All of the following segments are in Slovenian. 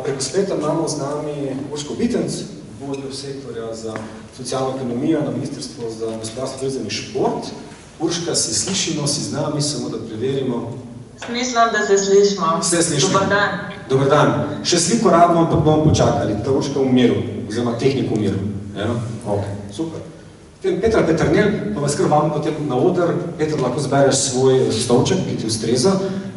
Preko spleta imamo z nami Urško Bitenc, vodjo sektorja za socialno ekonomijo na Ministrstvu za gospodarstvo, turizem in šport. Urška, se slišimo, si z nami, samo da preverimo. Mislim, da se slišimo. Se slišimo. Dobar dan. Dobar dan. Še sliko rabimo, ampak bomo počakali. Ta Urška v miru, oziroma tehniku v miru. Ok, super. Petra Peternel, pa vas kar vam potem na oder. Petra, lahko zbereš svoj stolček, ki ti ustreza.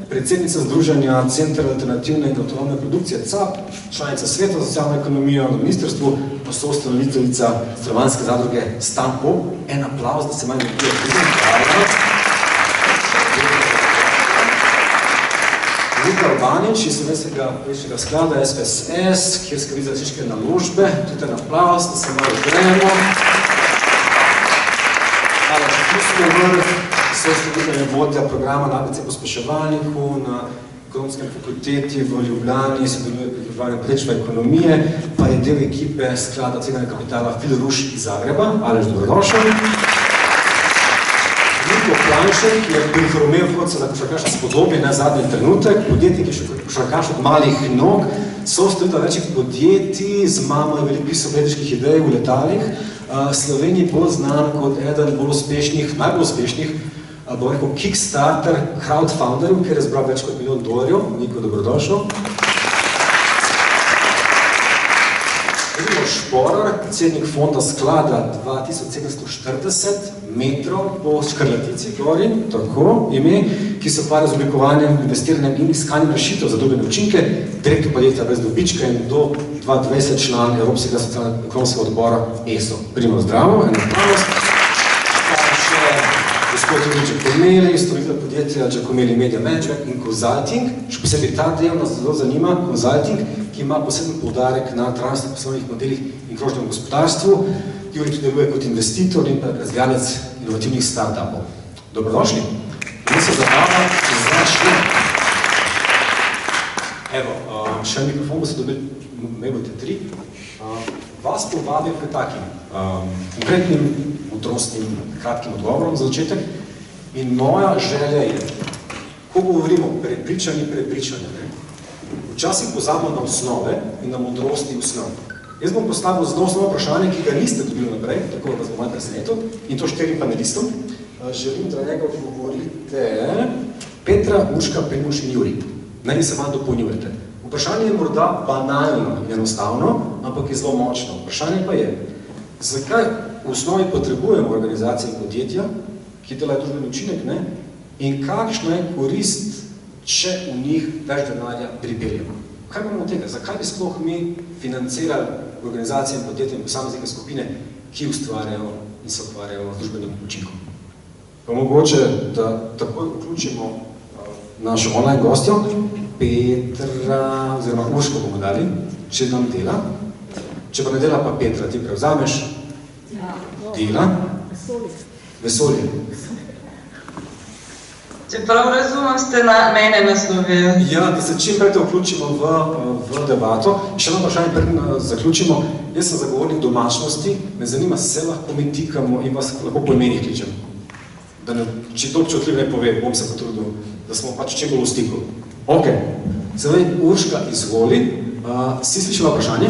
Predsednica Združenja Center alternativne in avtonomne produkcije CAP, članica Sveta za socialno ekonomijo na ministrstvu, pa soustanoviteljica Stanovanjske zadruge Stanko. En aplavz, da se manj nekaj prizem. Luka Urbanič iz Slovenskega političnega sklada SPSS, kjer skrbi za različne naložbe. Tudi en aplavz, da se malo gremo. Hvala, če smo vrh. Soustanovitelj vodja programa na ABC pospeševalniku na Ekonomskem fakulteti v Ljubljani, sodeluje pri pripravljanju področja ekonomije, pa je del ekipe sklada tveganja kapitala Phil Rush iz Zagreba. Alež, dobrodošel. Niko Planšek, ki je prihromev hodca za košarkaša spodobi na zadnji trenutek, podjetnik je še košarkaš od malih nog, soustanovitelj večjih podjetij, z mamo je veliko pisal gledeških idej v letalih. Sloveniji bolj znan kot eden bolj uspešnih, najbolj uspešnih, bom rekel, Kickstarter crowdfunderjev, kjer je zbral več kot $1 milijon. Niko, dobrodošel. Vidimo Šporar, predsednik fonda sklada 2740 metrov po Škrlatici, gori, tako ime, ki se ukvarja z oblikovanjem, investiranjem in iskanjem rešitev za družbene učinke, direktor podjetja brez dobička in do 2020 član Evropskega socialno-ekonomskega odbora ESO. Primo zdravo, en aplavz. Gospod Giacomelli, ustanovitelj podjetja Giacomelli Media Management in Consulting. Še posebej ta del nas zelo zanima, Consulting, ki ima poseben poudarek na trajnostnih poslovnih modelih in krožnem gospodarstvu. Juri tudi deluje kot investitor in razvijalec inovativnih startupov. Dobrodošli. Mi se zabava, če začne. Evo, še mikrofon bo se dobili, ne bote 3. Vas povabim k takim konkretnim, modrostnim, kratkim odgovorom za začetek. In moja želja je, ko govorimo prepričanje, včasih pozabimo na osnove in na modrosti osnov. Jaz bom postavil zelo osnovno vprašanje, ki ga niste dobili naprej, tako da vas bom malo presenetil, in to 4 panelistom. Želim, da njega odgovorite Petra, Urška, Primož in Juri. Naj se malo dopolnjujete. Vprašanje je morda banalno in enostavno, ampak je zelo močno. Vprašanje pa je, zakaj v osnovi potrebujemo organizacije in podjetja, ki delajo družbeni učinek, ne? In kakšna je korist, če v njih več denarja pripeljamo? Kaj imamo od tega? Zakaj bi sploh mi financirali organizacije in podjetja in posameznike skupine, ki ustvarjajo in se ukvarjajo z družbenim učinkom? Pa mogoče, da takoj vključimo našo online gostjo, Petra, oziroma Urško bomo dali, če nam dela. Če pa ne dela, pa Petra, ti prevzameš? Dela? Vesolje. Čeprav razumem, ste na mene naslovili. Ja, da se čim prej vključimo v debato. Še eno vprašanje, preden zaključimo. Jaz sem zagovornik domačnosti, me zanima, se lahko mi tikamo in vas lahko po imenih kličem. Če to občutljivo ne pove, bom se potrudil, da smo pač čim bolj v stiku. Ok, sedaj Urška izvoli. Si slišala vprašanje?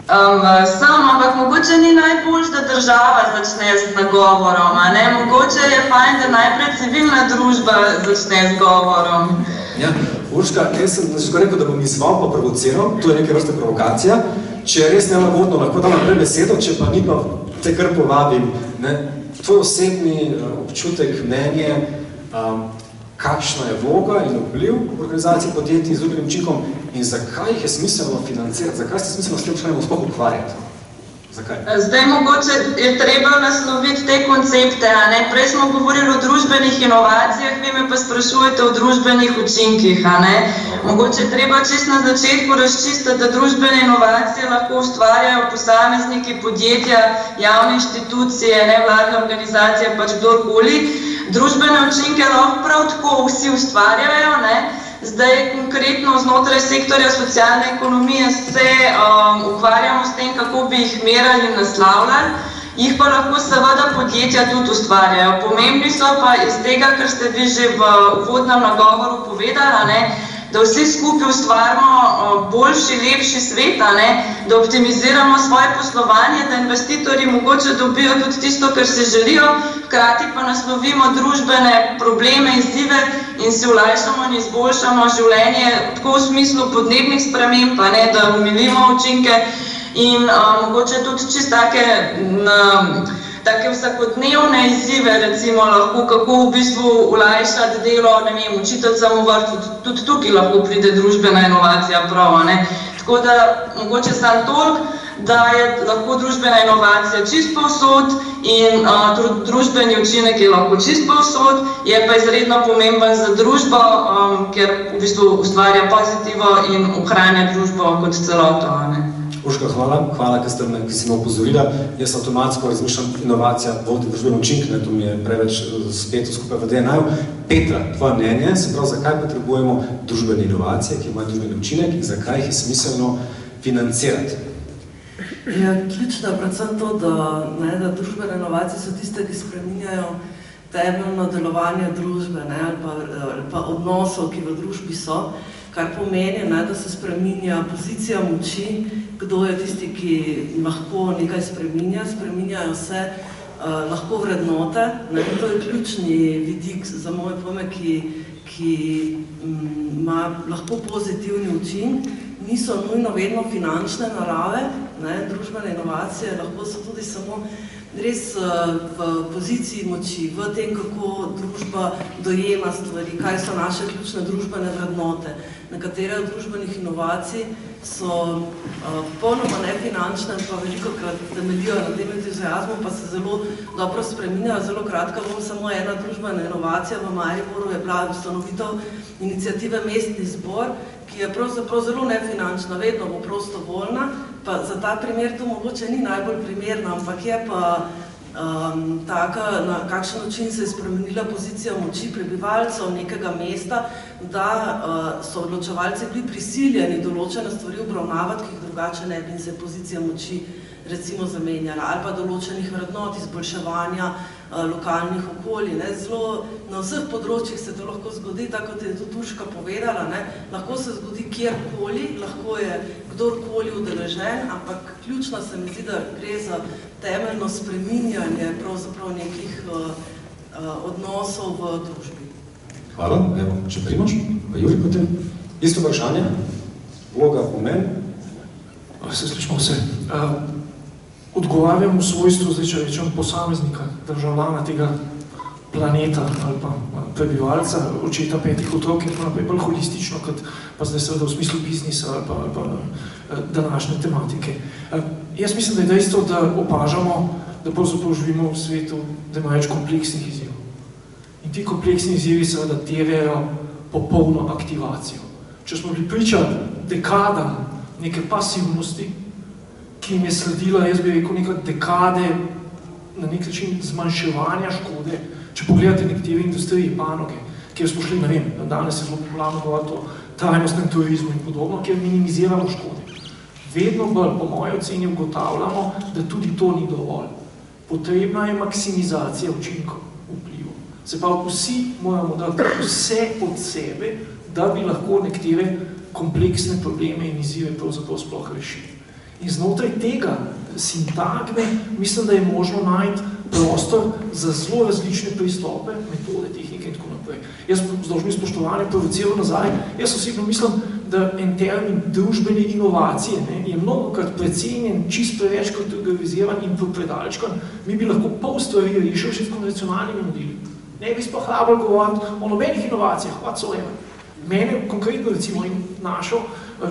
Ampak mogoče ni najboljš, da država začne z nagovorom, a ne? Mogoče je fajn, da najprej civilna družba začne z govorom. Ja, Urška, jaz sem rekel, da bom izval pa provociral, to je neke vrste provokacija. Če je res nelagodno, lahko dam naprej besedo, če pa ni, pa te kar povabim. Tvoj osebni občutek, mnenje, kakšna je vloga in vpliv organizacij podjetij z družbenim učinkom in zakaj jih je smiselno financirati, zakaj ste smiselno s tem vprašanjem sploh ukvarjati? Zakaj? Zdaj mogoče je treba nasloviti te koncepte, a ne? Prej smo govorili o družbenih inovacijah, vi me pa sprašujete o družbenih učinkih, a ne? Mogoče treba čisto na začetku razčistiti, da družbene inovacije lahko ustvarjajo posamezniki, podjetja, javne inštitucije, nevladne organizacije, pač kdorkoli. Družbene učinke lahko prav tako vsi ustvarjajo, ne? Zdaj konkretno znotraj sektorja socialne ekonomije se ukvarjamo s tem, kako bi jih merali in naslavljali, jih pa lahko seveda podjetja tudi ustvarjajo. Pomembni so pa iz tega, kar ste vi že v uvodnem nagovoru povedali, da vsi skupaj ustvarimo boljši, lepši svet, da optimiziramo svoje poslovanje, da investitorji mogoče dobijo tudi tisto, kar si želijo, hkrati pa naslovimo družbene probleme, izzive in si olajšamo in izboljšamo življenje tako v smislu podnebnih sprememb, da omilimo učinke in mogoče tudi čisto take vsakodnevne izzive, recimo lahko, kako v bistvu olajšati delo, učiteljcem v vrtcu, tudi tukaj lahko pride družbena inovacija prav, Tako da mogoče samo toliko, da je lahko družbena inovacija čist povsod in družbeni učinek je lahko čist povsod, je pa izredno pomemben za družbo, ker v bistvu ustvarja pozitivo in ohranja družbo kot celoto, Urška, hvala, ker si me opozorila. Jaz avtomatsko razmišljam, inovacija vodi družbeni učinek, to mi je preveč spet skupaj v DNA-ju. Petra, tvoje mnenje, se pravi, zakaj potrebujemo družbene inovacije, ki imajo družbeni učinek in zakaj jih je smiselno financirati? Ja, ključno je predvsem to, da družbene inovacije so tiste, ki spreminjajo temeljno delovanje družbe ali pa odnosov, ki v družbi so, kar pomeni, da se spreminja pozicija moči, kdo je tisti, ki lahko nekaj spreminja, spreminjajo se lahko vrednote. To je ključni vidik za moje pojme, ki ima lahko pozitivni učinek. Niso nujno vedno finančne narave, družbene inovacije, lahko so tudi samo res v poziciji moči, v tem, kako družba dojema stvari, kaj so naše ključne družbene vrednote. Nekatere od družbenih inovacij so popolnoma nefinančne, pa velikokrat temeljijo na tem entuziazmu, pa se zelo dobro spreminjajo. Zelo kratka bom, samo ena družbena inovacija v Mariboru je bila ustanovitev iniciative Mestni zbor, ki je pravzaprav zelo nefinančna, vedno bo prostovoljna, pa za ta primer to mogoče ni najbolj primerno, ampak je pa taka, na kakšen način se je spremenila pozicija moči prebivalcev nekega mesta, da so odločevalci bili prisiljeni določene stvari obravnavati, ki jih drugače ne bi in se pozicija moči recimo zamenjala, ali pa določenih vrednot, izboljševanja lokalnih okolij. Zelo na vseh področjih se to lahko zgodi, tako kot je tudi Urška povedala, lahko se zgodi kjerkoli, lahko je kdorkoli udeležen, ampak ključno se mi zdi, da gre za temeljno spreminjanje pravzaprav nekih odnosov v družbi. Hvala, evo, če Primož, pa Juri potem. Isto vprašanje, vloga, pomen. Se slišimo vse. Odgovarjam v svojstvu, zdaj če rečem, posameznika, državljana tega planeta ali pa prebivalca, očeta 5 otrok in tako naprej, bolj holistično, kot pa zdaj seveda v smislu biznisa ali pa današnje tematike. Jaz mislim, da je dejstvo, da opažamo, da pravzaprav živimo v svetu, da ima več kompleksnih izzivov. In ti kompleksni izzivi seveda terjajo popolno aktivacijo. Če smo bili priča dekadam neke pasivnosti, ki jim je sledila, jaz bi rekel, neka dekade na nek način zmanjševanja škode. Če pogledate nekatere industrije, panoge, kjer smo šli, ne vem, danes je zelo popularno govoriti o trajnostnem turizmu in podobno, kjer minimiziramo škode. Vedno bolj, po moji oceni, ugotavljamo, da tudi to ni dovolj. Potrebna je maksimizacija učinkov vplivov. Se pa vsi moramo dati vse od sebe, da bi lahko nekatere kompleksne probleme in izzive pravzaprav sploh rešili. In znotraj tega sintagme mislim, da je možno najti prostor za zelo različne pristope, metode, tehnike in tako naprej. Jaz z dolžnim spoštovanjem provociral nazaj, jaz osebno mislim, da en termin družbene inovacije je mnogokrat precenjen, čist preveč kategoriziran in predalčkan. Mi bi lahko pol stvari rešili še s konvencionalnimi modeli. Ne bi sploh rabili govoriti o nobenih inovacijah, whatsoever. Mene konkretno recimo in našo,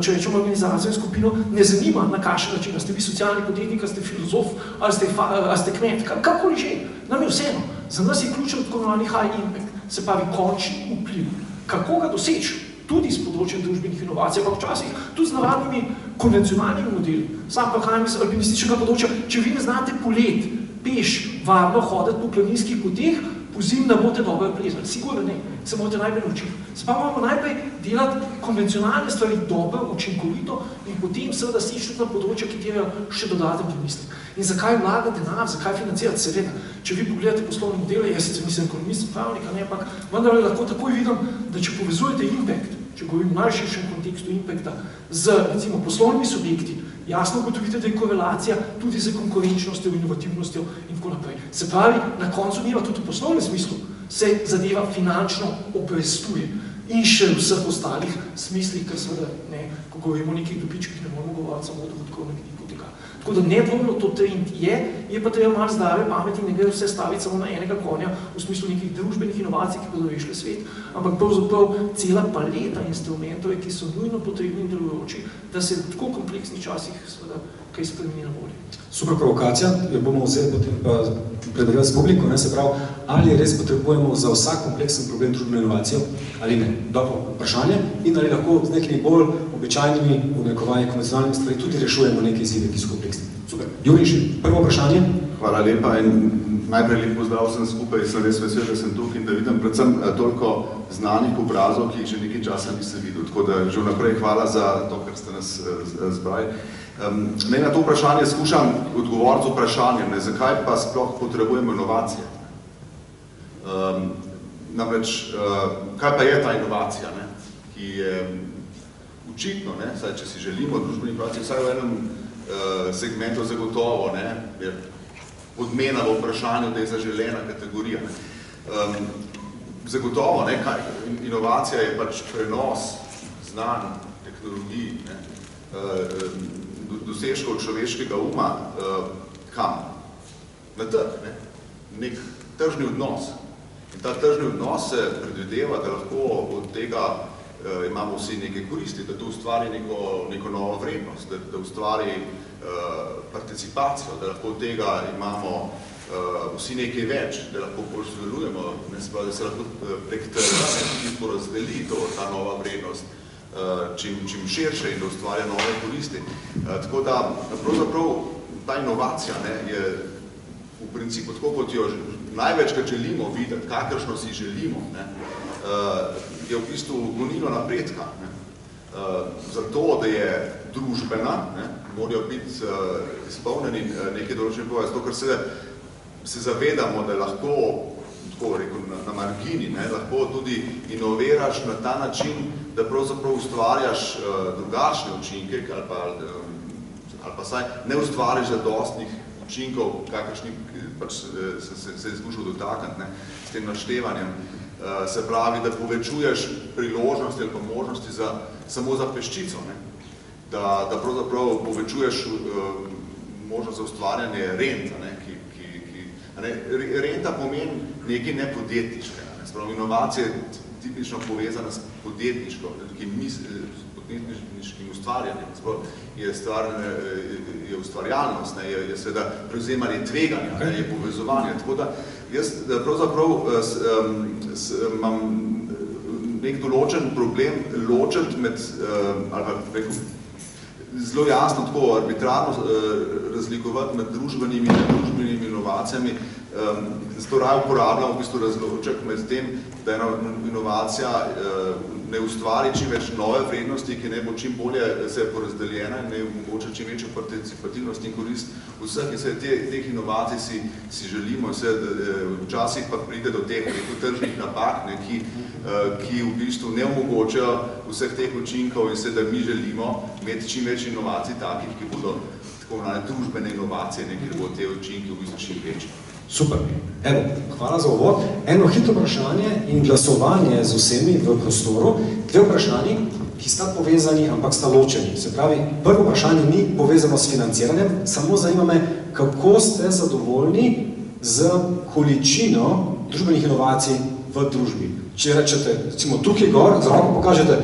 če rečemo organizacijo in skupino, ne zanima na kakšen način, a ste vi socialni podjetnik, a ste filozof, ali ste kmet, kakoli že, nam je vseeno. Za nas je ključen tako imenovani high impact, se pravi končni vpliv. Kako ga doseči? Tudi s področjem družbenih inovacij, pa včasih tudi z navadnimi konvencionalnimi modeli. Sam prihajam iz alpinističnega področja, če vi ne znate polet, peš, varno hoditi po planinskih poteh, pozim, da boste dobro plezali. Sigurno ne, se morate najprej naučiti. Se pa moramo najprej delati konvencionalne stvari dobro, učinkovito in potem seveda seči na področja, ki terjajo še dodaten premislek. In zakaj vlagati denar, zakaj financirati? Seveda, če vi pogledate poslovne modele, jaz sicer nisem ekonomist, pravnik, ampak vendar lahko takoj vidim, da če povezujete impact če govorim v najširšem kontekstu impakta, z recimo poslovnimi subjekti, jasno ugotovite, da je korelacija tudi z konkurenčnostjo, inovativnostjo in tako naprej. Se pravi, na koncu dneva tudi v poslovnem smislu se zadeva finančno obrestuje in še v vseh ostalih smislih, ker seveda, ko govorimo o nekih dobičkih, ne moramo govoriti samo o dohodkovnem vidiku tega. Tako da nedvomno to trend je pa treba malo zdrave pameti in ne gre vse staviti samo na enega konja v smislu nekih družbenih inovacij, ki bodo rešile svet, ampak pravzaprav cela paleta instrumentov, ki so nujno potrebni in delujoči, da se v tako kompleksnih časih seveda kaj spremeni na bolje. Super provokacija, jo bomo vzeli potem pa predavljati s publiko, se pravi, ali res potrebujemo za vsak kompleksen problem družbeno inovacijo ali ne. Dobro vprašanje in ali lahko z nekimi bolj običajnimi, v nekovanju konvencionalnimi stvari tudi rešujemo neke izzive, ki so kompleksni. Super. Juriš, prvo vprašanje. Hvala lepa in najprej lep pozdrav vsem skupaj, sem res vesel, da sem tukaj in da vidim predvsem toliko znanih obrazov, ki jih že nekaj časa nisem videl. Tako da že vnaprej hvala za to, kar ste nas zbrali. Naj na to vprašanje skušam odgovoriti z vprašanjem, zakaj pa sploh potrebujemo inovacije. Namreč, kaj pa je ta inovacija, ki je očitno, če si želimo družbeni inovacije, vsaj v enem segmentu zagotovo, je odmena v vprašanju, da je zaželena kategorija. Zagotovo, inovacija je pač prenos znanj, tehnologij, dosežkov človeškega uma, kam? Na trg, nek tržni odnos. In ta tržni odnos se predvideva, da lahko od tega imamo vsi neke koristi, da to ustvari neko novo vrednost, da ustvari participacijo, da lahko od tega imamo vsi nekaj več, da lahko bolj sodelujemo, da se lahko prek trga porazdeli ta nova vrednost čim širše in da ustvarja nove koristi. Tako da, pravzaprav, ta inovacija je v principu tako, kot jo največkrat želimo videti, kakršno si želimo, je v bistvu gonilo napredka. Zato, da je družbena, morajo biti izpolnjeni nekaj določenih pogojev, zato, ker se zavedamo, da lahko, tako rekel, na margini, lahko tudi inoviraš na ta način, da pravzaprav ustvarjaš drugačne učinke, ali pa saj ne ustvariš zadostnih učinkov, kakršnih se je skušal dotakniti s tem naštevanjem. Se pravi, da povečuješ priložnosti ali pa možnosti samo za peščico, da pravzaprav povečuješ možnost za ustvarjanje renta, renta pomeni nekaj nepodjetniškega. Inovacija je tipično povezana s podjetniškim ustvarjanjem. Je ustvarjalnost, je seveda prevzemanje tveganja, je povezovanje. Tako da jaz pravzaprav imam nek določen problem ločiti med, ali pa rekel, zelo jasno, tako arbitrarno razlikovati med družbenimi in nedružbenimi inovacijami. Zato raje uporabljamo v bistvu razloček med tem, da inovacija ne ustvari čim več nove vrednosti, ki ne bo čim bolje se porazdeljena in ne omogoča čim večjo participativnost in korist vseh, in se teh inovacij si želimo. Včasih pa pride do teh tržnih napak, ki v bistvu ne omogočajo vseh teh učinkov in da mi želimo imeti čim več inovacij takih, ki bodo tako družbene inovacije, kjer bodo te učinki v bistvu čim večji. Super. Evo, hvala za uvod. Eno hitro vprašanje in glasovanje z vsemi v prostoru. Dve vprašanji, ki sta povezani, ampak sta ločeni. Se pravi, prvo vprašanje ni povezano s financiranjem, samo zanima me, kako ste zadovoljni z količino družbenih inovacij v družbi. Če rečete, recimo tukaj gor, za roko pokažete,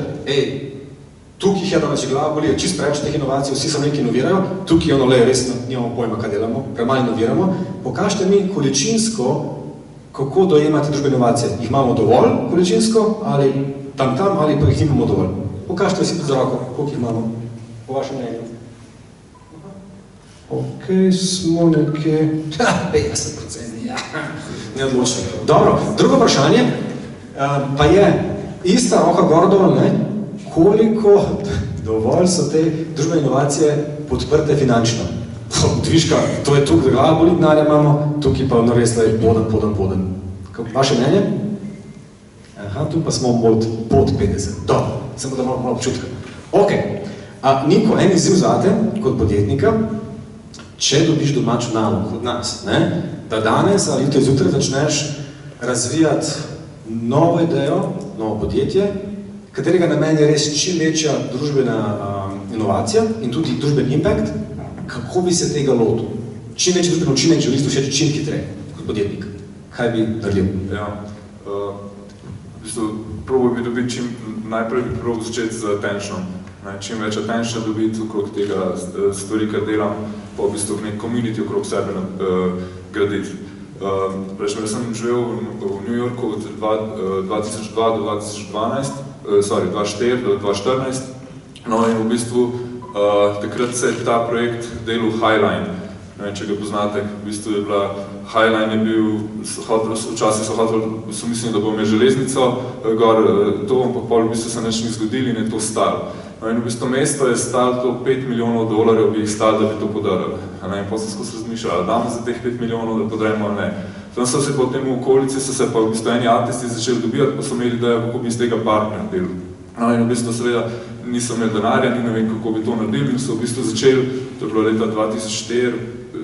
tukaj je danes glava boli, čist preveč teh inovacij, vsi samo nekaj inovirajo, tukaj res nimamo pojma, kaj delamo, premalo inoviramo. Pokažite mi količinsko, kako dojemate družbene inovacije. Jih imamo dovolj količinsko, ali tam, ali pa jih nimamo dovolj. Pokažite si za roko, koliko jih imamo, po vašem mnenju. Ok, smo nekje... 50%, ja. Neodločeno. Dobro, drugo vprašanje pa je ista roka gor dol, koliko dovolj so te družbene inovacije podprte finančno. Dviška, to je tukaj, da glava boli, denarja imamo, tukaj pa res je poden. Vaše mnenje? Aha, tu pa smo pod 50. Dobro. samo da malo občutka. Ok, Niko, en izziv zate, kot podjetnika, če dobiš domačo nalogo od nas, ne? Da danes ali jutri zjutraj začneš razvijati novo idejo, novo podjetje, katerega namen je res čim večja družbena inovacija in tudi družbeni impact, kako bi se tega lotil? Čim večji družbeni učinek želiš doseči čim hitreje kot podjetnik. Kaj bi naredil? Ja, v bistvu, proboj bi dobiti najprej bi probal začeti z attentionom. Čim več attention dobiti okrog tega stvari, kar delam, pa v bistvu nek community okrog sebe graditi. Jaz sem živel v New Yorku od 2002 do 2012, 2004 do 2014, no in v bistvu takrat se je ta projekt delal Highline. Če ga poznate, v bistvu je bila, Highline je bil, včasih so mislili, da bo imel železnico gor, to pa pol v bistvu se nič ni zgodili in je to stalo. No in v bistvu mesto je stalo to $5 milijonov bi jih stalo, da bi to podarili. In potem sem skozi razmišljala, damo za teh 5 milijonov, da podremo ali ne. Tam so se potem v okolici, so se pa v bistvu eni artisti začeli dobivati, pa so imeli idejo, kako bi iz tega partner delali. No in v bistvu seveda niso imeli denarja, ni ne vem, kako bi to naredili in so v bistvu začeli, to je bilo leta 2004,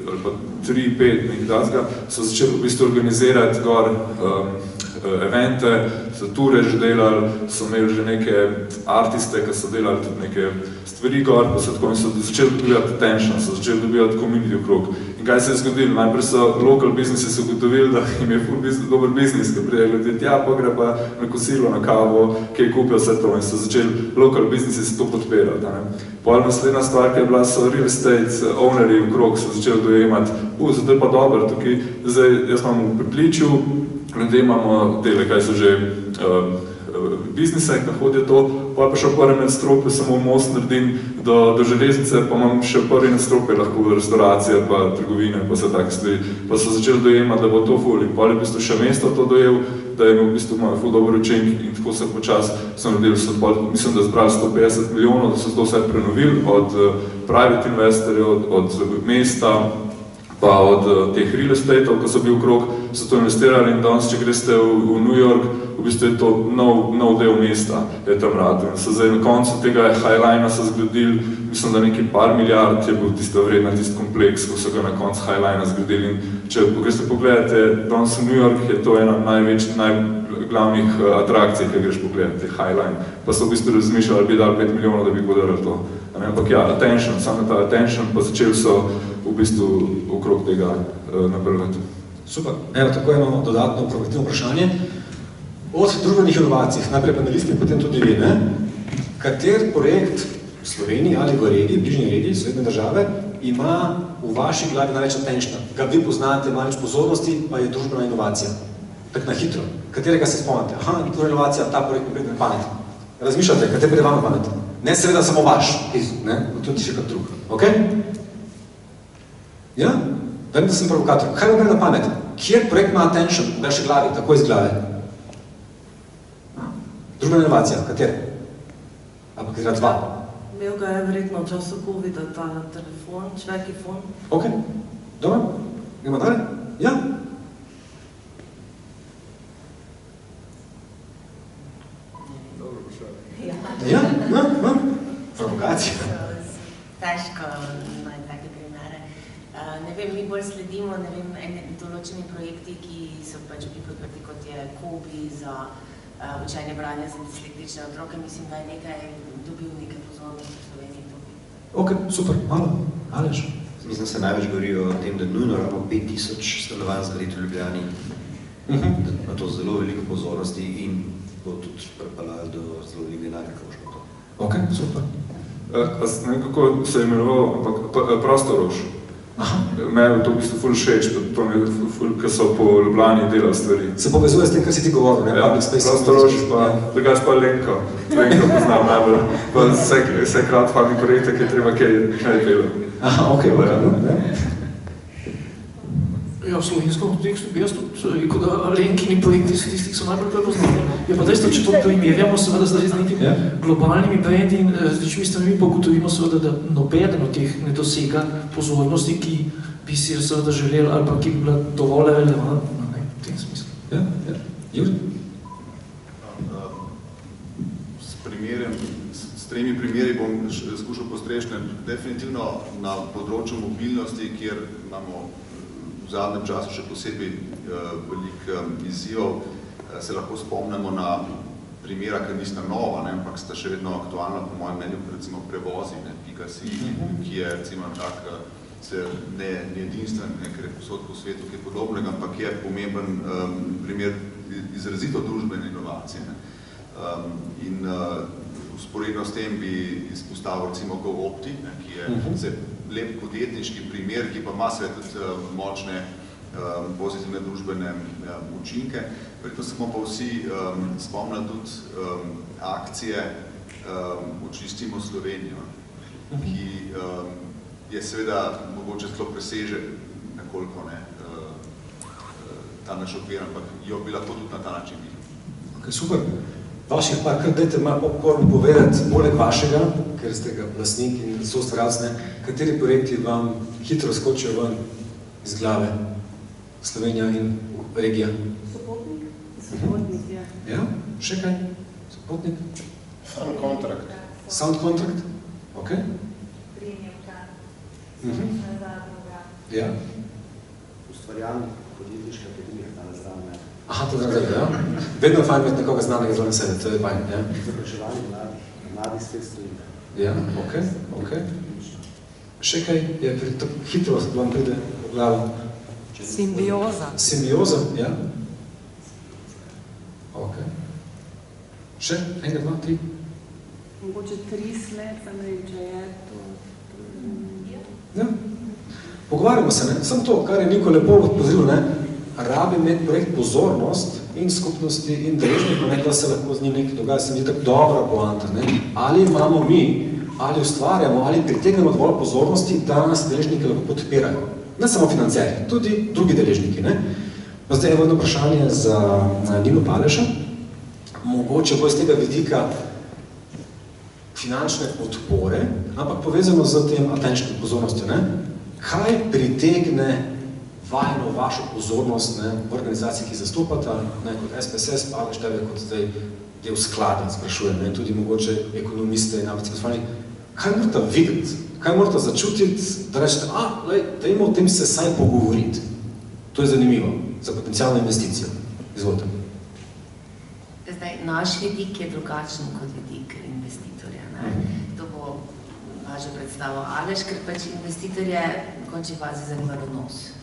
ali pa 3-5, nekaj takega, so začeli v bistvu organizirati gor evente, so ture že delali, so imeli že neke artiste, ki so delali tudi neke stvari gor, pa so tako in so začeli dobivati attention, so začeli dobivati community okrog. In kaj se je zgodilo? Najprej so local businessi ugotovili, da jim je dober biznis, ki prije ljudi tja, pa gre pa na kosilo, na kavo, kaj kupijo vse to in so začeli local businessi se to podpirati. Potem naslednja stvar, ki je bila, so real estate ownerji okrog, so začeli dojemati, zato je pa dobro tukaj, zdaj jaz imam v Pritličju, ljudje imamo tele, kaj so že biznise, ki hodijo to, pa še prvi nadstropje, samo most naredim do železnice, pa imam še prvi nadstropje, lahko restauracije, pa trgovine, pa vse take stvari. Pa so začeli dojemati, da bo to ful in potem je v bistvu še mesto to dojel, da je v bistvu imel ful dober učinek in tako se počas so naredili, mislim, da zbrali 150 milijonov, da so to vse prenovili od private investorjev, od mesta, pa od teh real estate-ov, ki so bili okrog, so to investirali in danes, če greste v New York, v bistvu je to nov del mesta, je tam rad. In so zdaj na koncu tega Highline so zgradili, mislim, da nekaj par milijard je bil tista vredna, tisti kompleks, ko so ga na koncu Highline zgradili. In če greste pogledate, danes v New York je to ena najglavnih atrakcij, ki greš pogledati, Highline. Pa so v bistvu razmišljali, da bi dali 5 milijonov, da bi podarili to. Ampak ja, attention, samo ta attention, pa začeli so v bistvu okrog tega napredovati. Super. Evo, tako eno dodatno provokativno vprašanje. Od družbenih inovacij, najprej panelisti, potem tudi vi, ne? Kater projekt v Sloveniji ali v regiji, bližnji regiji, sosednje države, ima v vaši glavi največ attentiona? Ga vi poznate, ima več pozornosti, pa je družbena inovacija. Tak na hitro. Katerega se spomnite? Aha, družbena inovacija, ta projekt mi pride na pamet. Razmišljate, kater pride vam na pamet? Ne seveda samo vaš, ne? Tudi še kak drug. Ok? Ja? Vem, da sem provokator. Kaj vam pride na pamet? Kjer projekt ima attention v vaši glavi, tako iz glave? Družbena inovacija, kater? Ali pa katera dva? Imel ga je verjetno v času COVID-a ta telefon, človeki fon. Ok, dobro. Gremo dalje? Ja? Dobro vprašanje. Ja? Provokacija. Težko imati take primere. Ne vem, mi bolj sledimo, ne vem, določeni projekti, ki so pač bili podprti, kot je Kobi za učenje branja za dislektične otroke, mislim, da je nekaj dobil nekaj pozornosti v Sloveniji. Ok, super, malo. Aleš? Mislim, se največ govori o tem, da nujno rabimo 5000 stanovanj zgraditi v Ljubljani. Na to zelo veliko pozornosti in bo tudi pripeljalo do zelo veliko denarja, kako boš to. Ok, super. Ne vem, kako se je imenoval, ampak Prostorož. Me je to v bistvu ful všeč, ker so po Ljubljani delali stvari. Se povezuje s tem, kar si ti govoril, ne? Ja, Prostorož pa, drugač pa Lenko. Lenko poznam najbolj. Pa vse crowdfunding projekte, ki je treba kaj delati. Aha, ok, Ja, v slovenskem kontekstu bi jaz tudi rekel, da Lenkini projekti so tisti, ki so najbolj prepoznali. Je pa dejstvo, če to primerjamo seveda z nekimi globalnimi brendi in različnimi stranami, pa ugotovimo seveda, da nobeden od teh ne dosega pozornosti, ki bi si seveda želeli ali pa ki bi bila dovolj relevantna v tem smislu. Ja. Juri? tremi primeri bom skušal postreči. Definitivno na področju mobilnosti, kjer imamo v zadnjem času še posebej veliko izzivov, se lahko spomnimo na primera, ki nista nova, ampak sta še vedno aktualna, po mojem mnenju, recimo prevozi, .si, ki je recimo tak, ne edinstven, ker je posod po svetu, ki je podobnega, ampak je pomemben primer izrazito družbene inovacije. In usporedno s tem bi izpostavil recimo GoOpti, ki je lep podjetniški primer, ki pa ima sve tudi močne pozitivne družbene učinke. Verjetno se bomo pa vsi spomnili tudi akcije Očistimo Slovenijo, ki je seveda mogoče celo preseže nekoliko ta naš okvir, ampak jo bi lahko tudi na ta način videli. Ok, super. Vaših pa kar dajte malo popcorn povedati, poleg vašega, ker ste ga lastnik in so razne, kateri projekti vam hitro skočijo ven iz glave? Slovenija in regija. Sopotnik? Sopotnik, ja. Ja, še kaj? Sopotnik? Sound Contract. Sound Contract? Ok. Primjevka. Ja. Ustvarjalnik podjetniške akademije, danes znane. Aha, to zdaj, ja. Vedno fajn imeti nekoga znanega zelo sebe, to je fajn, ja. Zapraševanje mladih svet stojine. Ja, ok. Še kaj je hitro vam pride v glavo? Simbioza. Simbioza, ja. Ok. Še? Enega, dva, tri? Mogoče 3 sled, ne vem, če je to... Ja. Pogovarjamo se, samo to, kar je Niko lepo odpozoril, rabi imeti projekt pozornost in skupnosti in deležnikov, da se lahko z njim nekaj dogaja, se mi tako dobra poanta. Ali imamo mi, ali ustvarjamo, ali pritegnemo dovolj pozornosti, da nas deležniki lahko podpirajo. Ne samo financerji, tudi drugi deležniki. Pa zdaj je vodno vprašanje za Nino Paleša. Mogoče bo iz tega vidika finančne podpore, ampak povezano z tem attention pozornostjo. Kaj pritegne vajno vašo pozornost v organizaciji, ki zastopata, kot SPSS, pa števe kot zdaj del sklada, sprašujem, tudi mogoče ekonomiste in navice, kaj morate videti, kaj morate začutiti, da rečete, dajmo o tem se saj pogovoriti. To je zanimivo za potencijalno investicijo. Izvolite. Zdaj, naš vidik je drugačen kot vidik investitorja. To bo že predstavil Aleš, ker pač investitorje v končni fazi zanima donos.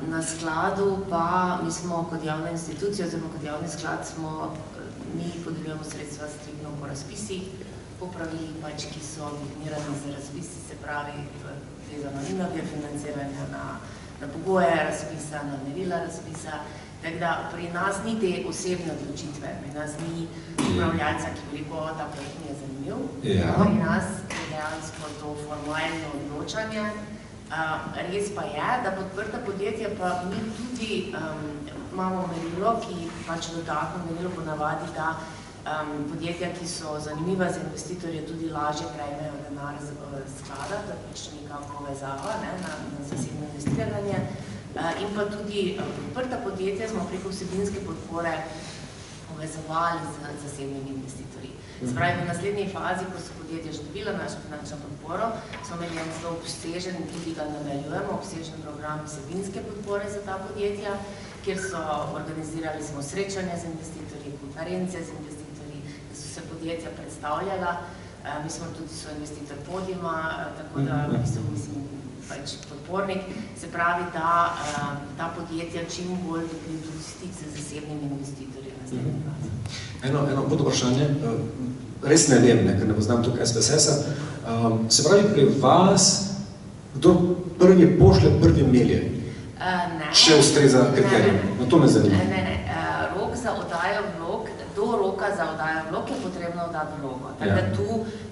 Na skladu pa mi smo kot javna institucija oziroma kot javni sklad mi podeljujemo sredstva striktno po razpisih, po pravilih pač, ki so definirani za razpisi, se pravi vezano in na financiranje, na pogoje razpisa, na merila razpisa. Tako da pri nas ni te osebne odločitve, pri nas ni upravljalca, ki bi rekel, ta projekt mi je zanimiv. Pri nas je dejansko to formalno odločanje. Res pa je, da podprta podjetja pa mi tudi imamo merilo, ki pač dodatno merilo ponavadi, da podjetja, ki so zanimiva za investitorje, tudi lažje prejmejo denar sklada, da pač neka povezava na zasebno investiranje. In pa tudi podprta podjetja smo preko vsebinske podpore povezovali z zasebnimi investitorji. Se pravi, v naslednji fazi, ko so podjetja že dobila našo finančno podporo, smo imeli en zelo obsežen in tudi ga nadaljujemo, obsežen program vsebinske podpore za ta podjetja, kjer so organizirali smo srečanja z investitorji, konference z investitorji, da so se podjetja predstavljala. Mi smo tudi soinvestitor Podima, tako da mislim, pač podpornik, se pravi, da ta podjetja čim bolj dobijo tudi stik z zasebnimi investitorji na naslednji fazi. Eno pod vprašanje, res ne vem, ker ne poznam tukaj SPSS-a. Se pravi, pri vas, kdo prvi pošlje prvi melje? Če ustreza kriterijem? No, to me zanima. Ne. Rok za oddajo vlog, do roka za oddajo vlog je potrebno oddati vlogo. Tako da tu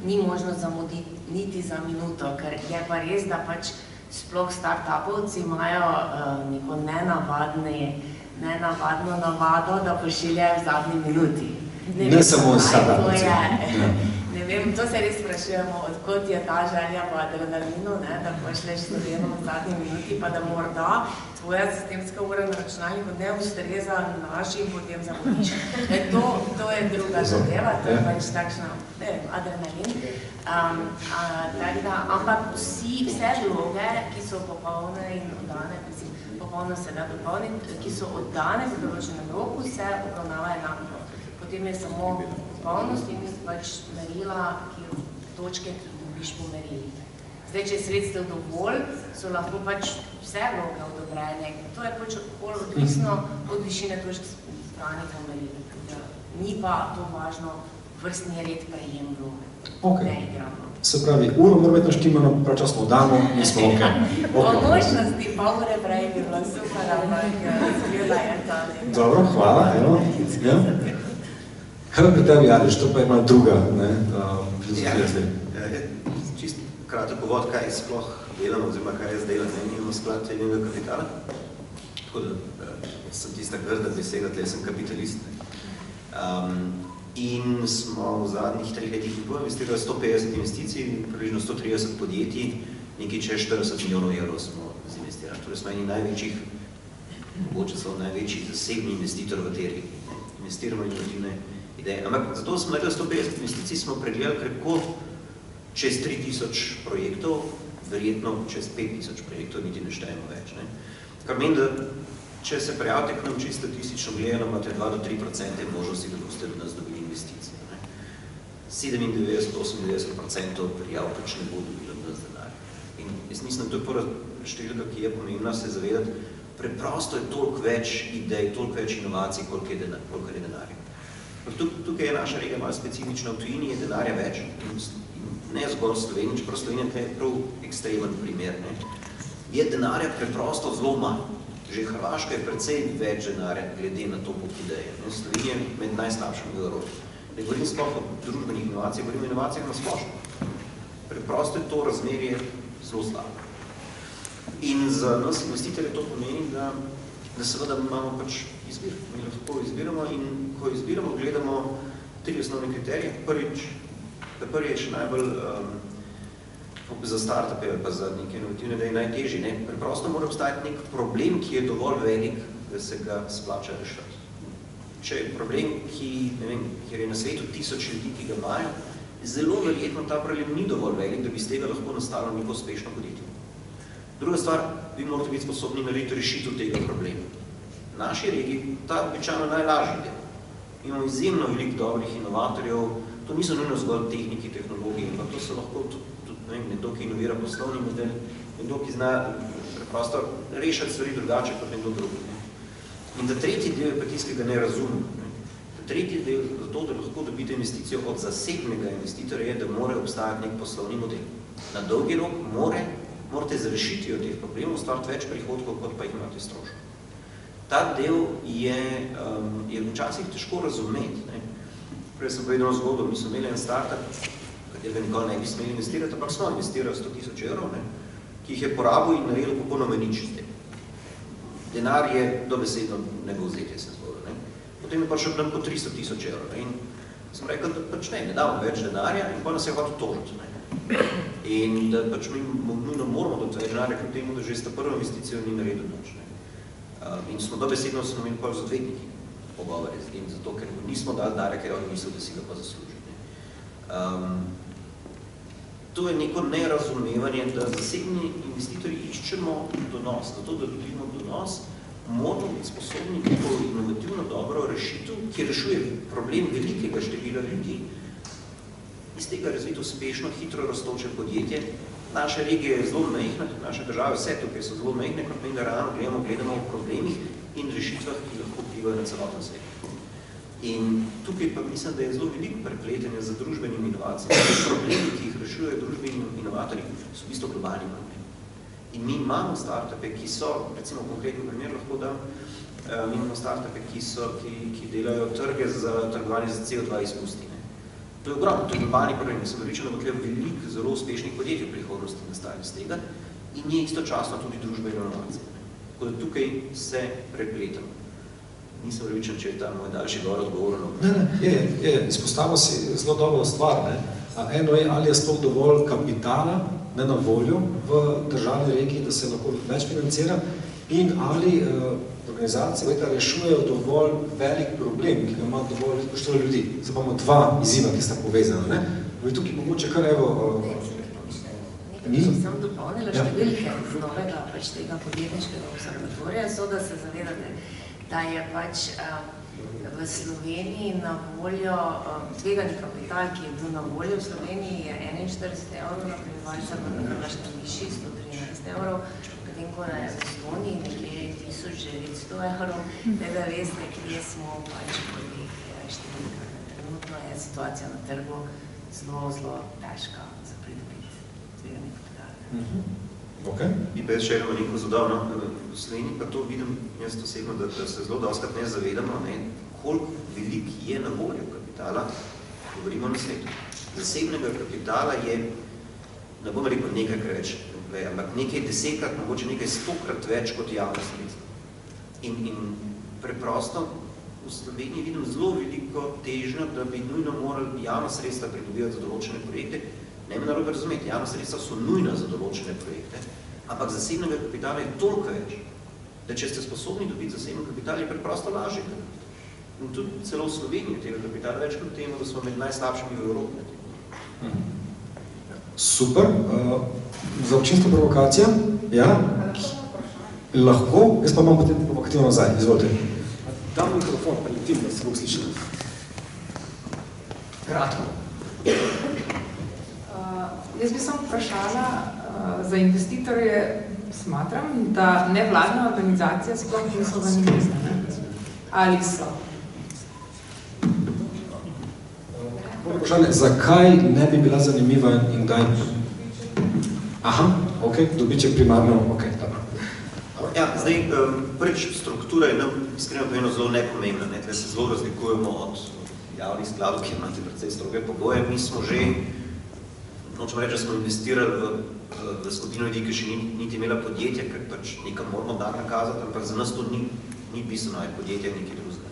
ni možno zamuditi niti za minuto, ker je pa res, da pač sploh start-upovci imajo neko nenavadno navado, da pošiljajo v zadnji minuti. Ne samo start-upovci. Ne vem, to se res sprašujemo, odkot je ta želja po adrenalinu, da pošleš slovenom v zadnji minuti, pa da morda tvoja sistemska ura na računalniku ne ustreza našim, potem zamudiš. To je druga zadeva, to je pač takšna, ne vem, adrenalin. Ampak vse vloge, ki so popolne in oddane, popolno se da dopolniti, ki so oddane v določenem roku, se obravnava enako. Potem je samo popolnost in pač merila, točke, ki dobiš po merilih. Zdaj, če je sredstev dovolj, so lahko pač vse vloge odobrene. To je pač odvisno od višine točk zbranih po merilih. Ni pa to važno vrstni red prejem vloge. Ne igramo. Se pravi, uro mora biti naštimano, pravočasno damo in smo ok. Po možnosti, pol ure prej bi bilo super, ampak izgleda je to. Dobro, hvala, evo. Kaj pri tebi, Aleš, to pa je malo druga filozofija. Čisto kratek povod, kaj sploh delamo, oziroma kaj jaz delam, imamo sklad tveganega kapitala. Tako da sem tista grda beseda, tle sem kapitalist. In smo v zadnjih 3 letih in pol investirali 150 investicij, približno 130 podjetij, nekaj čez 40 milijonov evrov smo zinvestirali. Torej smo eni največjih, mogoče so največji zasebni investitor v tej regiji. Investiramo inovativne ideje. Ampak zato smo naredili 150 investicij, smo pregledali krepko čez 3000 projektov, verjetno čez 5000 projektov, niti ne štejemo več. Kar meni, da če se prijavite k nam čisto statistično gledano, imate 2 do 3% možnosti, da boste od nas dobili investicije. 97–98% prijav pač ne bo dobilo od nas denarja. In jaz mislim, da to je prva številka, ki je pomembna se zavedati, preprosto je toliko več idej, toliko več inovacij, koliko je denarja. Tukaj je naša regija malo specifična, v tujini je denarja več. Ne zgolj Slovenija, čeprav Slovenija je prav ekstremen primer. Je denarja preprosto zelo manj. Že Hrvaška je precej več denarja glede na to pot ideje. Slovenija je med najslabšimi v Evropi. Ne govorim sploh o družbenih inovacijah, govorim o inovacijah na splošno. Preprosto je to razmerje zelo slabo. In za nas investitorje to pomeni, da seveda imamo pač izbir. Mi lahko izbiramo in ko izbiramo, gledamo 3 osnovne kriterije. Prvi je še najbolj za start-upe ali pa za neke inovativne, da je najtežji. Preprosto mora obstajati nek problem, ki je dovolj velik, da se ga splača rešiti. Če je problem, kjer je na svetu 1000 ljudi, ki ga imajo, zelo verjetno ta problem ni dovolj velik, da bi z tega lahko nastalo neko uspešno podjetje. Druga stvar, vi morate biti sposobni narediti rešitev tega problema. V naši regiji ta običajno najlažji del. Imamo izjemno veliko dobrih inovatorjev, to niso nujno zgolj tehniki, tehnologiji, ampak to so lahko tudi nekdo, ki inovira poslovni model, nekdo, ki zna preprosto rešiti stvari drugače kot nekdo drugi. In da tretji del je pa tisti, ki ga ne razumem. Tretji del za to, da lahko dobite investicijo od zasebnega investitorja, je, da mora obstajati nek poslovni model. Na dolgi rok morate z rešitvijo teh problemov ustvariti več prihodkov, kot pa jih imate stroškov. Ta del je včasih težko razumeti. Prej sem povedal zgodbo, mi smo imeli en startup, katerega nikoli ne bi smeli investirati, ampak smo investirali 100.000 evrov, ki jih je porabil in naredil popolnoma nič s tem. Denar je dobesedno nebovzetje, se zgodil. Potem je prišel nam po 300.000 evrov. In sem rekel, da pač ne damo več denarja in pa nas je hotel tožiti. In da pač mi nujno moramo dati več denarja, kljub temu, da že s ta prvo investicijo ni naredil nič. In smo dobesedno imeli pa z odvetniki pogovore z njim, zato ker nismo dali denarja, ker oni mislili, da si ga pa zasluži. To je neko nerazumevanje, da zasebni investitorji iščemo donos. Zato, da dobimo donos, moramo biti sposobni neko inovativno dobro rešitev, ki rešuje problem velikega števila ljudi, iz tega razviti uspešno, hitro rastoče podjetje. Naša regija je zelo majhna, naše države, vse tukaj so zelo majhne, kot meni, da realno gledamo o problemih in rešitvah, ki lahko vplivajo na celoten svet. In tukaj pa mislim, da je zelo veliko prepletenja za družbenimi inovacijami. Problemi, ki jih rešujejo družbeni inovatorji, so v bistvu globalni problemi. In mi imamo startupe, ki so, recimo konkretno primer lahko dam, mi imamo startupe, ki delajo trge za trgovanje za CO2 izpusti. To je ogromno, to je globalni problem. Sem rečen, da bo tukaj veliko zelo uspešnih podjetij v prihodnosti nastajali z tega in je istočasno tudi družbena inovacija. Tako da tukaj se prepletamo. Nisem rečen, če je ta moj daljši govor odgovorno. Ne, izpostavil si zelo dobro stvar. Eno je, ali je sploh dovolj kapitala na voljo v državni regiji, da se lahko več financira. in ali organizacije rešujejo dovolj velik problem, ki ga ima dovolj veliko število ljudi. Se pa imamo dva izziva, ki sta povezana. Ne? Tukaj mogoče kar Nekaj sem dopolnila številke z novega tega podjetniškega observatorija, so da se zavedate, da je v Sloveniji na voljo tvegani kapital, ki je bil na voljo v Sloveniji, je 41 evrov na prebivalca, na Hrvaškem višji 113 evrov, potem ko je v Estoniji nekje 1900 evrov, da veste, kje smo po teh številkah. Trenutno je situacija na trgu zelo težka za pridobiti tvegani kapital. Bi pa jaz še eno nekaj zadal, v Sloveniji pa to vidim, jaz osebno, da se zelo dostakrat ne zavedamo, koliko velik je na voljo kapitala, govorimo na svetu. Zasebnega kapitala je, ne bom rekel nekaj več, ampak nekaj 10-krat, mogoče nekaj 100-krat več kot javna sredstva. In preprosto v Sloveniji vidim zelo veliko težnjo, da bi nujno morali javna sredstva pridobivati za določene projekte. Ne me narobe razumeti, javna sredstva so nujna za določene projekte, ampak zasebnega kapitala je toliko več, da če ste sposobni dobiti zasebni kapital, je preprosto lažje. In tudi celo v Sloveniji tega kapitala več kot temu, da smo med najslabšimi v Evropi. Super. Za občinska provokacija? Ja? Lahko? Jaz pa imam potem provokativno nazaj. Izvolite. Dam mikrofon, pa letim, da se bo slišali. Kratko. Jaz bi samo vprašala, za investitorje smatram, da nevladna organizacija sploh niso zanimive. Ali so? Vprašanje, zakaj ne bi bila zanimiva in kdaj? Aha, ok, dobiček primarno, ok, dobro. Ja, zdaj, prvič struktura je nam iskreno povedano zelo nepomembna, tle se zelo razlikujemo od javnih skladov, ki imate precej stroge pogoje. Mi smo že, nočem reči, da smo investirali v skupino ljudi, ki še niti imela podjetja, ker pač nekam moramo dan nakazati, ampak za nas to ni bistveno, je podjetje nekaj drugega.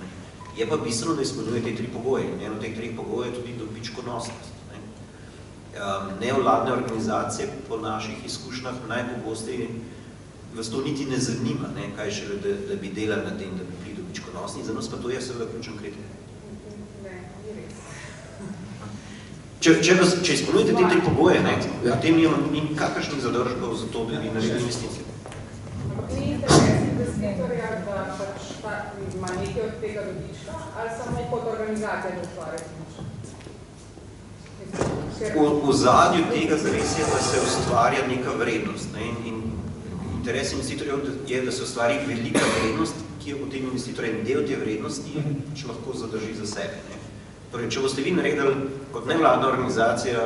Je pa bistveno, da izpolnjuje te tri pogoje. En od teh treh pogojev je tudi dobičkonosnost. Nevladne organizacije po naših izkušnjah najpogosteje vas to niti ne zanima, kaj šele, da bi delali na tem, da bi bili dobičkonosni. Za nas pa to je seveda ključen kriterij. Če izpolnjujete te tri pogoje, potem nimam kakršnih zadržkov za to, da bi naredili investicijo. Ni interes investitorja, da pač ima nekaj od tega dobička, ali samo kot organizacija da ustvarja dobička? V zadju tega zares je, da se ustvarja neka vrednost. In interes investitorjev je, da se ustvari velika vrednost, ki jo potem investitor en del te vrednosti lahko zadrži za sebe. Torej, če boste vi naredili kot nevladna organizacija,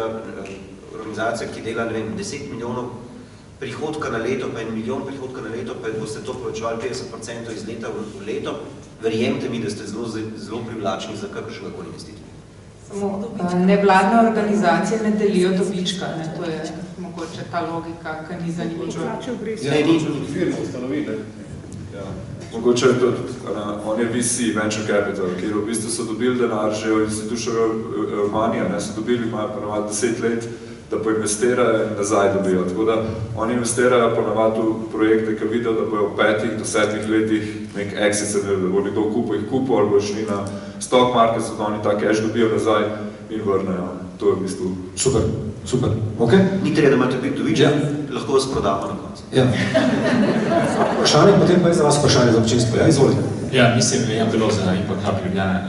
ki dela 10 milijonov prihodka na leto, pa 1 milijon prihodka na leto, pa boste to povečevali 50% iz leta v leto, verjemite mi, da ste zelo privlačni za kakršnega koli investitorja. Samo nevladne organizacije ne delijo dobička, to je mogoče ta logika, ki ni zanimiva. Mogoče je tudi, on je VC, Venture Capital, kjer v bistvu so dobili denar že od institutional money, so dobili, imajo ponavadi 10 let, da poinvestirajo in nazaj dobijo. Tako da oni investirajo ponavadi v projekte, ki vidijo, da bojo v 5 do 7 letih nek exit se da bo nekdo jih kupil ali bo šli na stock market, so da oni ta cash dobijo nazaj in vrnejo. To je v bistvu super, ok. Ni treba, da imate biti dobiček, lahko vas prodamo na koncu. Ja. Vprašanje, potem pa je za vas vprašanje za občinstvo. Ja, izvolite. Ja, mislim, je bilo za Impact Hub Ljubljana.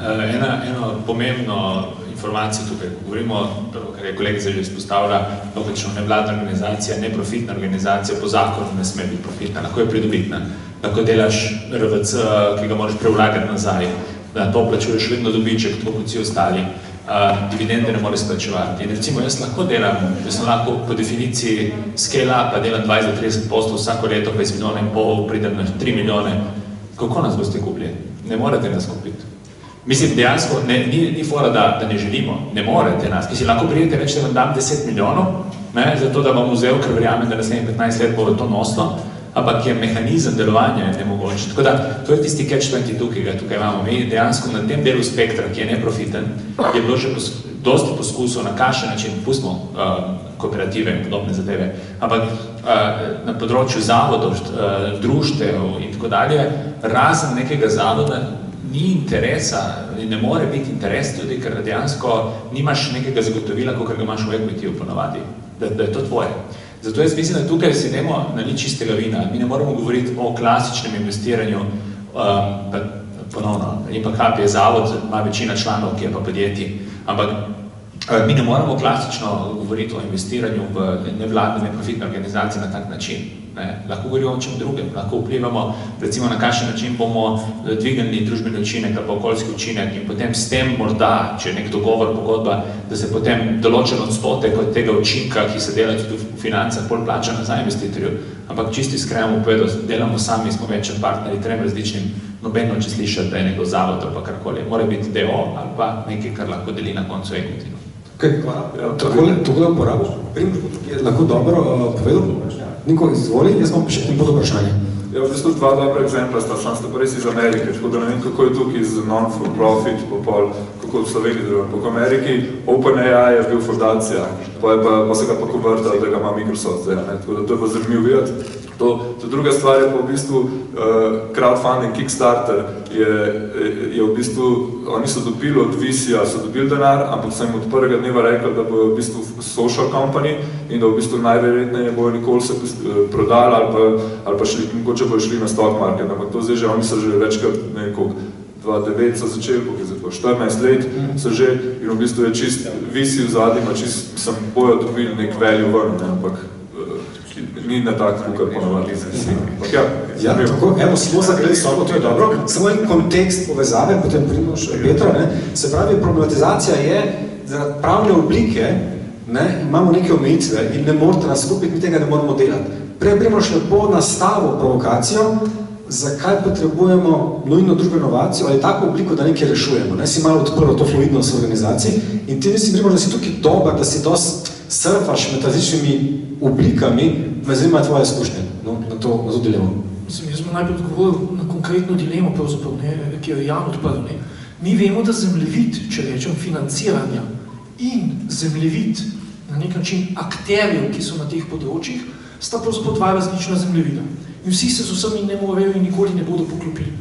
Eno pomembno informacijo tukaj, ko govorimo, kar je kolega že izpostavila, logično nevladna organizacija, neprofitna organizacija po zakonu ne sme biti profitna, lahko je pridobitna. Lahko delaš RVC, ki ga moraš prevlagati nazaj, da to plačuješ vedno dobiček, tako kot vsi ostali. Dividende ne more splačevati. In recimo jaz lahko delam, jaz sem lahko po definiciji scale-up, delam 20-30% vsako leto, 20 milijonov in pol, pridem na 3 milijone. Kako nas boste kupili? Ne morete nas kupiti. Mislim, dejansko ni fora, da ne želimo, ne morete nas. Mislim, lahko prijete reči, da vam dam 10 milijonov, zato da vam vzel, ker verjamem, da naslednjih 15 let bo to nosno, ampak je mehanizem delovanja nemogoč. Tako da, to je tisti catch-22, ki ga tukaj imamo. Mi dejansko na tem delu spektra, ki je neprofiten, je bilo že dosti poskusov, na kakšen način, pustimo kooperative in podobne zadeve, ampak na področju zavodov, društev in tako dalje, razen nekega zavoda ni interesa, ne more biti interes tudi, ker dejansko nimaš nekega zagotovila, kot ga imaš v equity-u ponovadi, da je to tvoje. Zato jaz mislim, da tukaj si idemo na nič čistega vina. Mi ne moramo govoriti o klasičnem investiranju, ponovno, Impact je zavod, ima večina članov, ki je pa podjetij, ampak mi ne moramo klasično govoriti o investiranju v nevladne, neprofitne organizacije na tak način. Lahko govorimo o čem drugem, lahko vplivamo, recimo na kakšen način bomo dvignili družbeni učinek ali pa okoljski učinek in potem s tem morda, če je nek dogovor, pogodba, da se potem določen odstotek od tega učinka, ki se dela tudi v financah, bolj plača nazaj investitorju. Ampak čisto iskreno povedal, delamo sami, smo več partnerji, trem različnim, nobeno če slišati, da je nekdo zavod ali pa karkoli. Mora biti DO ali pa nekaj, kar lahko deli na koncu equity. Takole uporabo, je lahko dobro povedal. Niko, izvoli, jaz imam še pod vprašanje. Ja, v bistvu dva dobra eksempla sta, sam ste pa res iz Amerike, tako da ne vem, kako je tukaj z non-for-profit, kako v Sloveniji delujem. Po Ameriki OpenAI je bil fundacija, pa se ga pa konvertali, da ga ima Microsoft, tako da to je pa zanimivo videti. To druga stvar je pa v bistvu crowdfunding, Kickstarter, je v bistvu, oni so dobili od VC-ja, so dobili denar, ampak so jim od prvega dneva rekli, da bojo v bistvu social company in da v bistvu najverjetneje bojo nikoli se prodali ali pa šli, mogoče bojo šli na stock market, ampak to zdaj že, oni so že večkrat, ne vem koliko, 2009 so začeli, koliko je zdaj, 14 let so že in v bistvu je čist VC v zadnjima, čist sem bojo dobili nek value ven, ampak ni na tak, kar ponovali vsi. Ja, tako, evo, smo zagreli sobo, to je dobro. Samo en kontekst povezave, potem Primož, Petra, se pravi, problematizacija je, da pravne oblike, imamo neke omejitve in ne morate nas skupiti, mi tega ne moramo delati. Prej Primož lepo nastavil provokacijo, zakaj potrebujemo nujno družbeno inovacijo ali tako obliko, da nekaj rešujemo. Si malo odprl to fluidnost v organizaciji in ti mislim, Primož, da si tukaj dober, da si dosti surfaš med različnimi oblikami, me zanima tvoje izkušnje na to dilemo. Jaz bom najprej odgovoril na konkretno dilemo, ki jo je Jan odprl. Mi vemo, da zemljevid, če rečem, financiranja in zemljevid na nek način akterjev, ki so na teh področjih, sta pravzaprav dva različna zemljevida. In vsi se z vsemi ne morejo in nikoli ne bodo poklopili.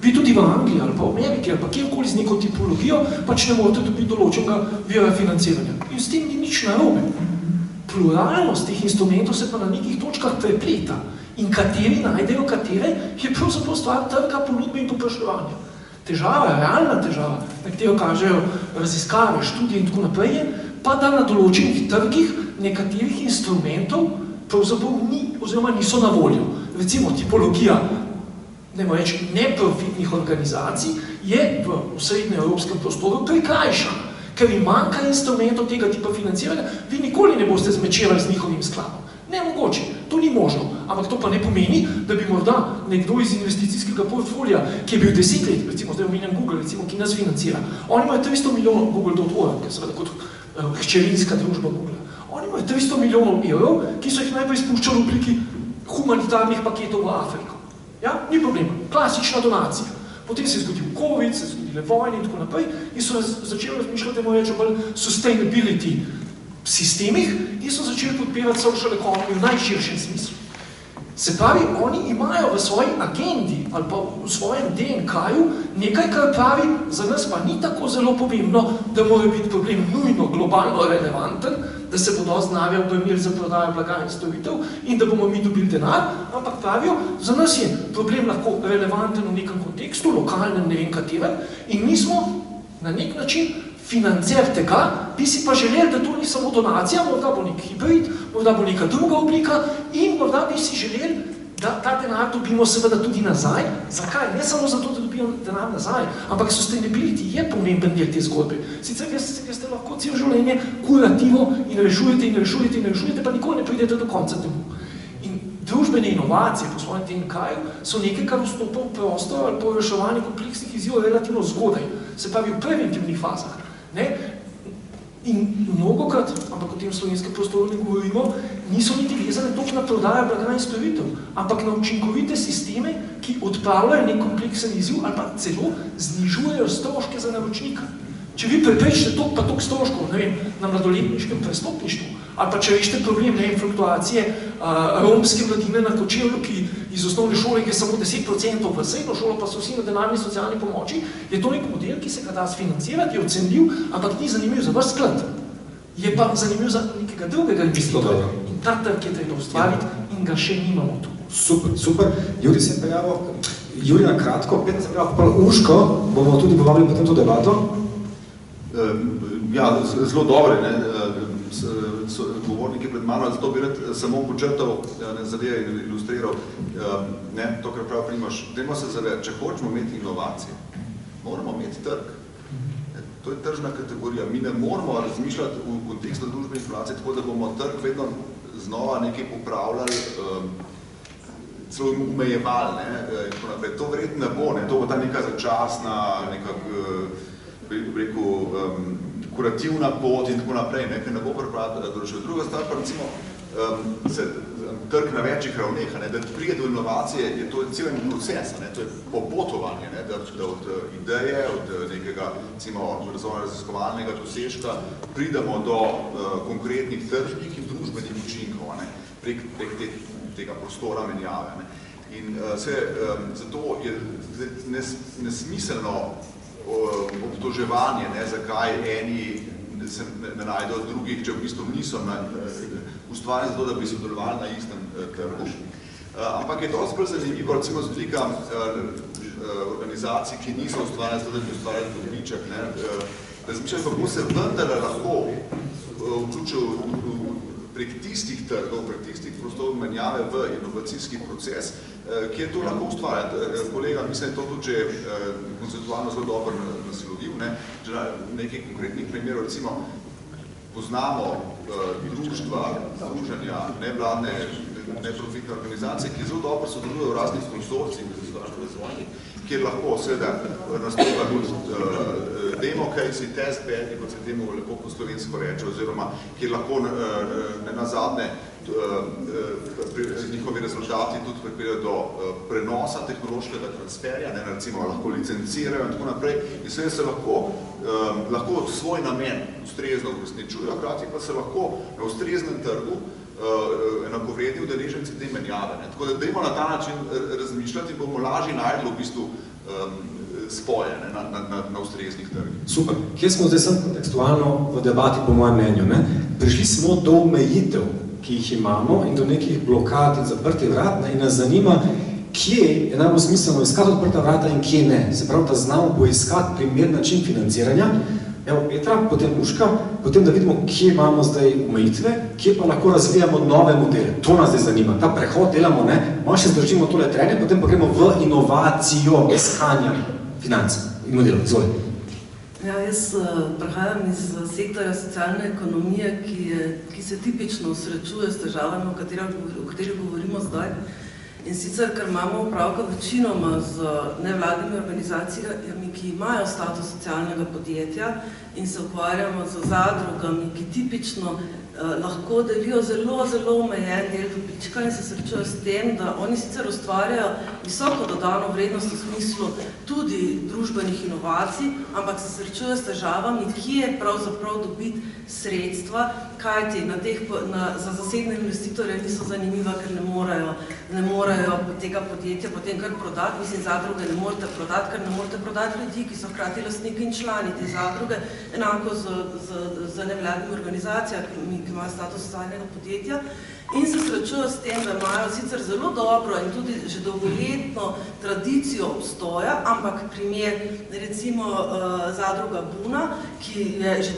Vi tudi v Angliji ali pa v Ameriki ali pa kjerkoli z neko tipologijo pač ne morate dobiti določenega vira financiranja. In s tem ni nič narobe. Pluralnost teh instrumentov se pa na nekih točkah prepleta in kateri najdejo katere, je pravzaprav stvar trga ponudbe in povpraševanja. Težava, realna težava, na katero kažejo raziskave, študije in tako naprej je, pa da na določenih trgih nekaterih instrumentov pravzaprav ni oziroma niso na voljo. Recimo tipologija neprofitnih organizacij je v srednjeevropskem prostoru prikrajšana, ker jim manjka instrumentov tega tipa financiranja, vi nikoli ne boste zmečevali z njihovim skladom. Nemogoče, to ni možno, ampak to pa ne pomeni, da bi morda nekdo iz investicijskega portfolija, ki je bil 10 let, recimo zdaj omenjam Google, recimo, ki nas financira, oni imajo 300 milijonov, Google.org, ker seveda kot hčerinska družba Google, oni imajo 300 milijonov evrov, ki so jih najprej spuščali v obliki humanitarnih paketov v Afriko. Ja, ni problema, klasična donacija. Potem se je zgodil COVID, se je zgodile vojne in tako naprej in so začeli razmišljati, da reče bolj sustainability sistemih in so začeli podpirati social economy v najširšem smislu. Se pravi, oni imajo v svoji agendi ali pa v svojem DNK-ju nekaj, kar pravi, za nas pa ni tako zelo pomembno, da mora biti problem nujno globalno relevanten, da se bodo znavja obrnili za prodajo blaga in storitev in da bomo mi dobili denar, ampak pravijo, za nas je problem lahko relevanten v nekem kontekstu, lokalnem, ne vem katerem, in mi smo na nek način financer tega, bi si pa želeli, da to ni samo donacija, morda bo nek hibrid, morda bo neka druga oblika in morda bi si želeli, da ta denar dobimo seveda tudi nazaj. Zakaj? Ne samo zato, da dobimo denar nazaj, ampak sustainability je pomemben del te zgodbe. Sicer ste lahko celo življenje kurativo in rešujete, pa nikoli ne pridete do konca temu. In družbene inovacije po svojem DNK-ju so nekaj, kar vstopa v prostor ali po reševanju kompleksnih izzivov relativno zgodaj, se pravi v preventivnih fazah. In mnogokrat, ampak o tem slovenskem prostoru ne govorimo, niso niti vezane toliko na prodajo blaga in storitev, ampak na učinkovite sisteme, ki odpravljajo nek kompleksen izziv ali pa celo znižujejo stroške za naročnika. Če vi preprečite toliko pa toliko stroškov, ne vem, na mladoletniškem prestopništvu, ali pa če rešite problem, ne vem, fluktuacije romske mladine na Kočevju, ki iz osnovne šole gre samo 10% v srednjo šolo, pa so vsi na denarni socialni pomoči, je to nek model, ki se ga da sfinancirati, je ocenljiv, ampak ni zanimiv za vaš sklad. Je pa zanimiv za nekega drugega investitorja. In ta trg je treba ustvariti in ga še nimamo tu. Super. Juri se je prijavil, Juri na kratko, Peter se je prijavil, pa Urško, bomo tudi povabili potem to debato. Ja, zelo dobre, ne, govorniki pred mano, zato bi rad samo počrtal, zadeve ilustriral, ne, to, kar prav primaš, dajmo se zavedati, če hočemo imeti inovacije, moramo imeti trg. To je tržna kategorija. Mi ne moramo razmišljati v kontekstu družbenih inovacij, tako da bomo trg vedno znova nekaj popravljali, celo omejevali, ne, tako naprej. To verjetno ne bo, ne, to bo ta neka začasna, kurativna pot in tako naprej, nekaj ne bo pripravljati družbe. Druga stvar pa recimo trg na večjih ravneh, da prije do inovacije je to cel proces, to je popotovanje, da od ideje, od nekega razvojno-raziskovalnega dosežka pridemo do konkretnih tržnih in družbenih učinkov prek tega prostora menjave. In zato je nesmiselno obtoževanje, zakaj eni se ne najdejo drugih, če v bistvu niso ustvarjeni zato, da bi sodelovali na istem trgu. Ampak je dosti bolj zanimivo, recimo z velika organizacij, ki niso ustvarjeni zato, da bi ustvarjali dobiček, razmišljali, kako se vendarle lahko vključil prek tistih trgov, prek tistih prostorov menjave v inovacijski proces, kjer to lahko ustvarjati. Kolega, mislim, je to tudi že konceptualno zelo dobro naslovil, že na nekaj konkretnih primerov, recimo, poznamo društva, združenja, nevladne, neprofitne organizacije, ki zelo dobro sodelujejo v raznih konsorcijih, kjer lahko seveda nastopa kot demo case, test bed, kot se temu lepo po slovensko reče, oziroma kjer lahko nazadnje njihovi rezultati tudi pripeljajo do prenosa tehnološkega transferja, recimo lahko licencirajo in tako naprej, in seveda se lahko svoj namen ustrezno uresničujejo, hkrati pa se lahko na ustreznem trgu enakovredni udeleženci te menjave. Tako da dajmo na ta način razmišljati in bomo lažje najdli v bistvu spoje na ustreznih trgih. Super. Kje smo zdaj sem kontekstualno v debati, po mojem mnenju? Prišli smo do omejitev, ki jih imamo in do nekih blokad in zaprtih vrat in nas zanima, kje je najbolj smiselno iskati odprta vrata in kje ne. Se pravi, da znamo poiskati primer način financiranja. Evo Petra, potem Urška, potem da vidimo, kje imamo zdaj omejitve, kje pa lahko razvijamo nove modele. To nas zdaj zanima. Ta prehod delamo, malo še zdržimo tole trenje, potem pa gremo v inovacijo iskanja financ in modelov. Izvoli. Ja, jaz prihajam iz sektorja socialne ekonomije, ki se tipično srečuje s težavami, o katerih govorimo zdaj. In sicer, ker imamo opravka večinoma z nevladnimi organizacijami, ki imajo status socialnega podjetja in se ukvarjamo z zadrugami, ki tipično lahko delijo zelo omejen del dobička in se srečujejo s tem, da oni sicer ustvarjajo visoko dodano vrednost v smislu tudi družbenih inovacij, ampak se srečujejo s težavami, kje pravzaprav dobiti sredstva, kajti za zasebne investitorje niso zanimiva, ker ne morejo tega podjetja potem kar prodati, mislim, zadruge ne morete prodati, ker ne morete prodati ljudi, ki so hkrati lastniki in člani te zadruge, enako z nevladnimi organizacijami, ki imajo status socialnega podjetja, in se srečujejo s tem, da imajo sicer zelo dobro in tudi že dolgoletno tradicijo obstoja, ampak primer, recimo zadruga Buna, ki je že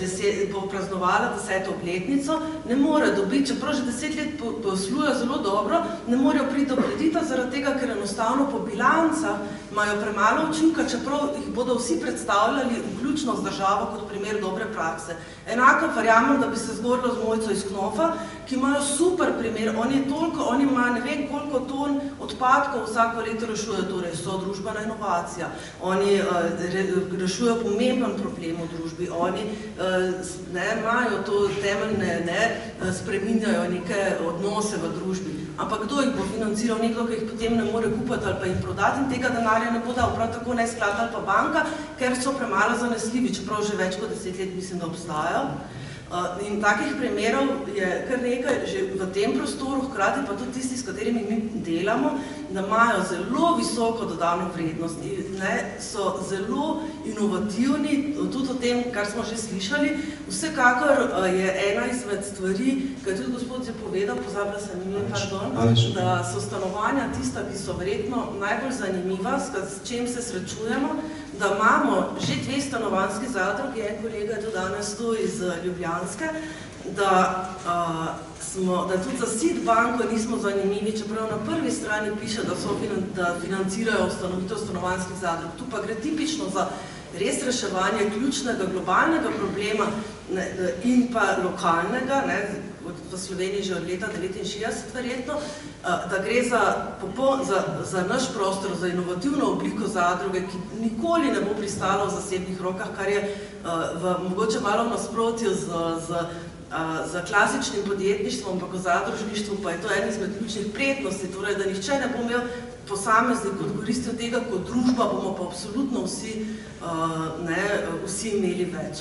praznovala 10. obletnico, ne more dobiti, čeprav že 10 let poslujejo zelo dobro, ne morejo priti do kredita, bolita zaradi tega, ker enostavno po bilancah imajo premalo učinka, čeprav jih bodo vsi predstavljali vključno z državo kot primer dobre prakse. Enako verjamem, da bi se zgodilo z Mojco iz Knofa, ki imajo super primer, oni imajo ne vem koliko ton odpadkov vsako leto rešujejo, torej so družbena inovacija, oni rešujejo pomemben problem v družbi, oni imajo to temeljne, spreminjajo neke odnose v družbi. Ampak kdo jih bo financiral? Nekdo, ki jih potem ne more kupiti ali pa jih prodati in tega denarja ne bo dal, prav tako ne sklad ali pa banka, ker so premalo zanesljivi, čeprav že več kot 10 let mislim, da obstajajo. In takih primerov je kar nekaj že v tem prostoru, hkrati pa tudi tisti, s katerimi mi delamo, da imajo zelo visoko dodano vrednost, so zelo inovativni, tudi o tem, kar smo že slišali. Vsekakor je ena izmed stvari, ki je tudi gospod je povedal, pozabila sem ime, pardon, da so stanovanja tista, ki so verjetno najbolj zanimiva, s čem se srečujemo, da imamo že 2 stanovanjski zadrugi, en kolega je tudi danes tu iz Ljubljanske, da tudi za SID banko nismo zanimivi, čeprav na prvi strani piše, da financirajo ustanovitev stanovanjskih zadrug. Tu pa gre tipično za res reševanje ključnega globalnega problema in pa lokalnega, v Sloveniji že od leta 1969 verjetno, da gre za naš prostor, za inovativno obliko zadruge, ki nikoli ne bo pristala v zasebnih rokah, kar je mogoče malo v nasprotju z klasičnim podjetništvom, ampak v zadružništvu pa je to ena izmed ključnih prednosti, torej da nihče ne bo imel posameznik od koristi od tega, kot družba bomo pa absolutno vsi imeli več.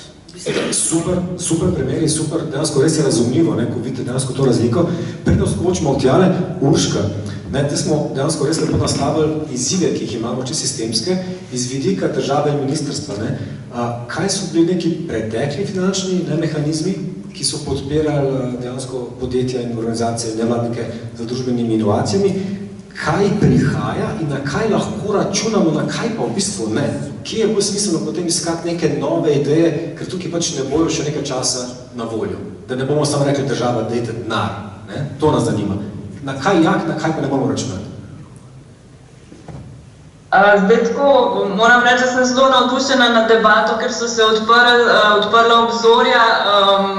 Super primeri, super, dejansko res je razumljivo, ko vidite dejansko to razliko. Predno skočimo od tjale, Urška, te smo dejansko res lepo nastavili izzive, ki jih imamo čisto sistemske, iz vidika države in ministrstva. Kaj so bili neki pretekli finančni mehanizmi, ki so podpirali dejansko podjetja in organizacije, nevladnike za družbenimi inovacijami, kaj prihaja in na kaj lahko računamo, na kaj pa v bistvu ne. Kje je bolj smiselno potem iskati neke nove ideje, ker tukaj pač ne bojo še nekaj časa na voljo. Da ne bomo samo rekli država, dajte denar. To nas zanima. Na kaj na kaj pa ne bomo računati? Zdaj tako, moram reči, da sem zelo navdušena na debato, ker so se odprla obzorja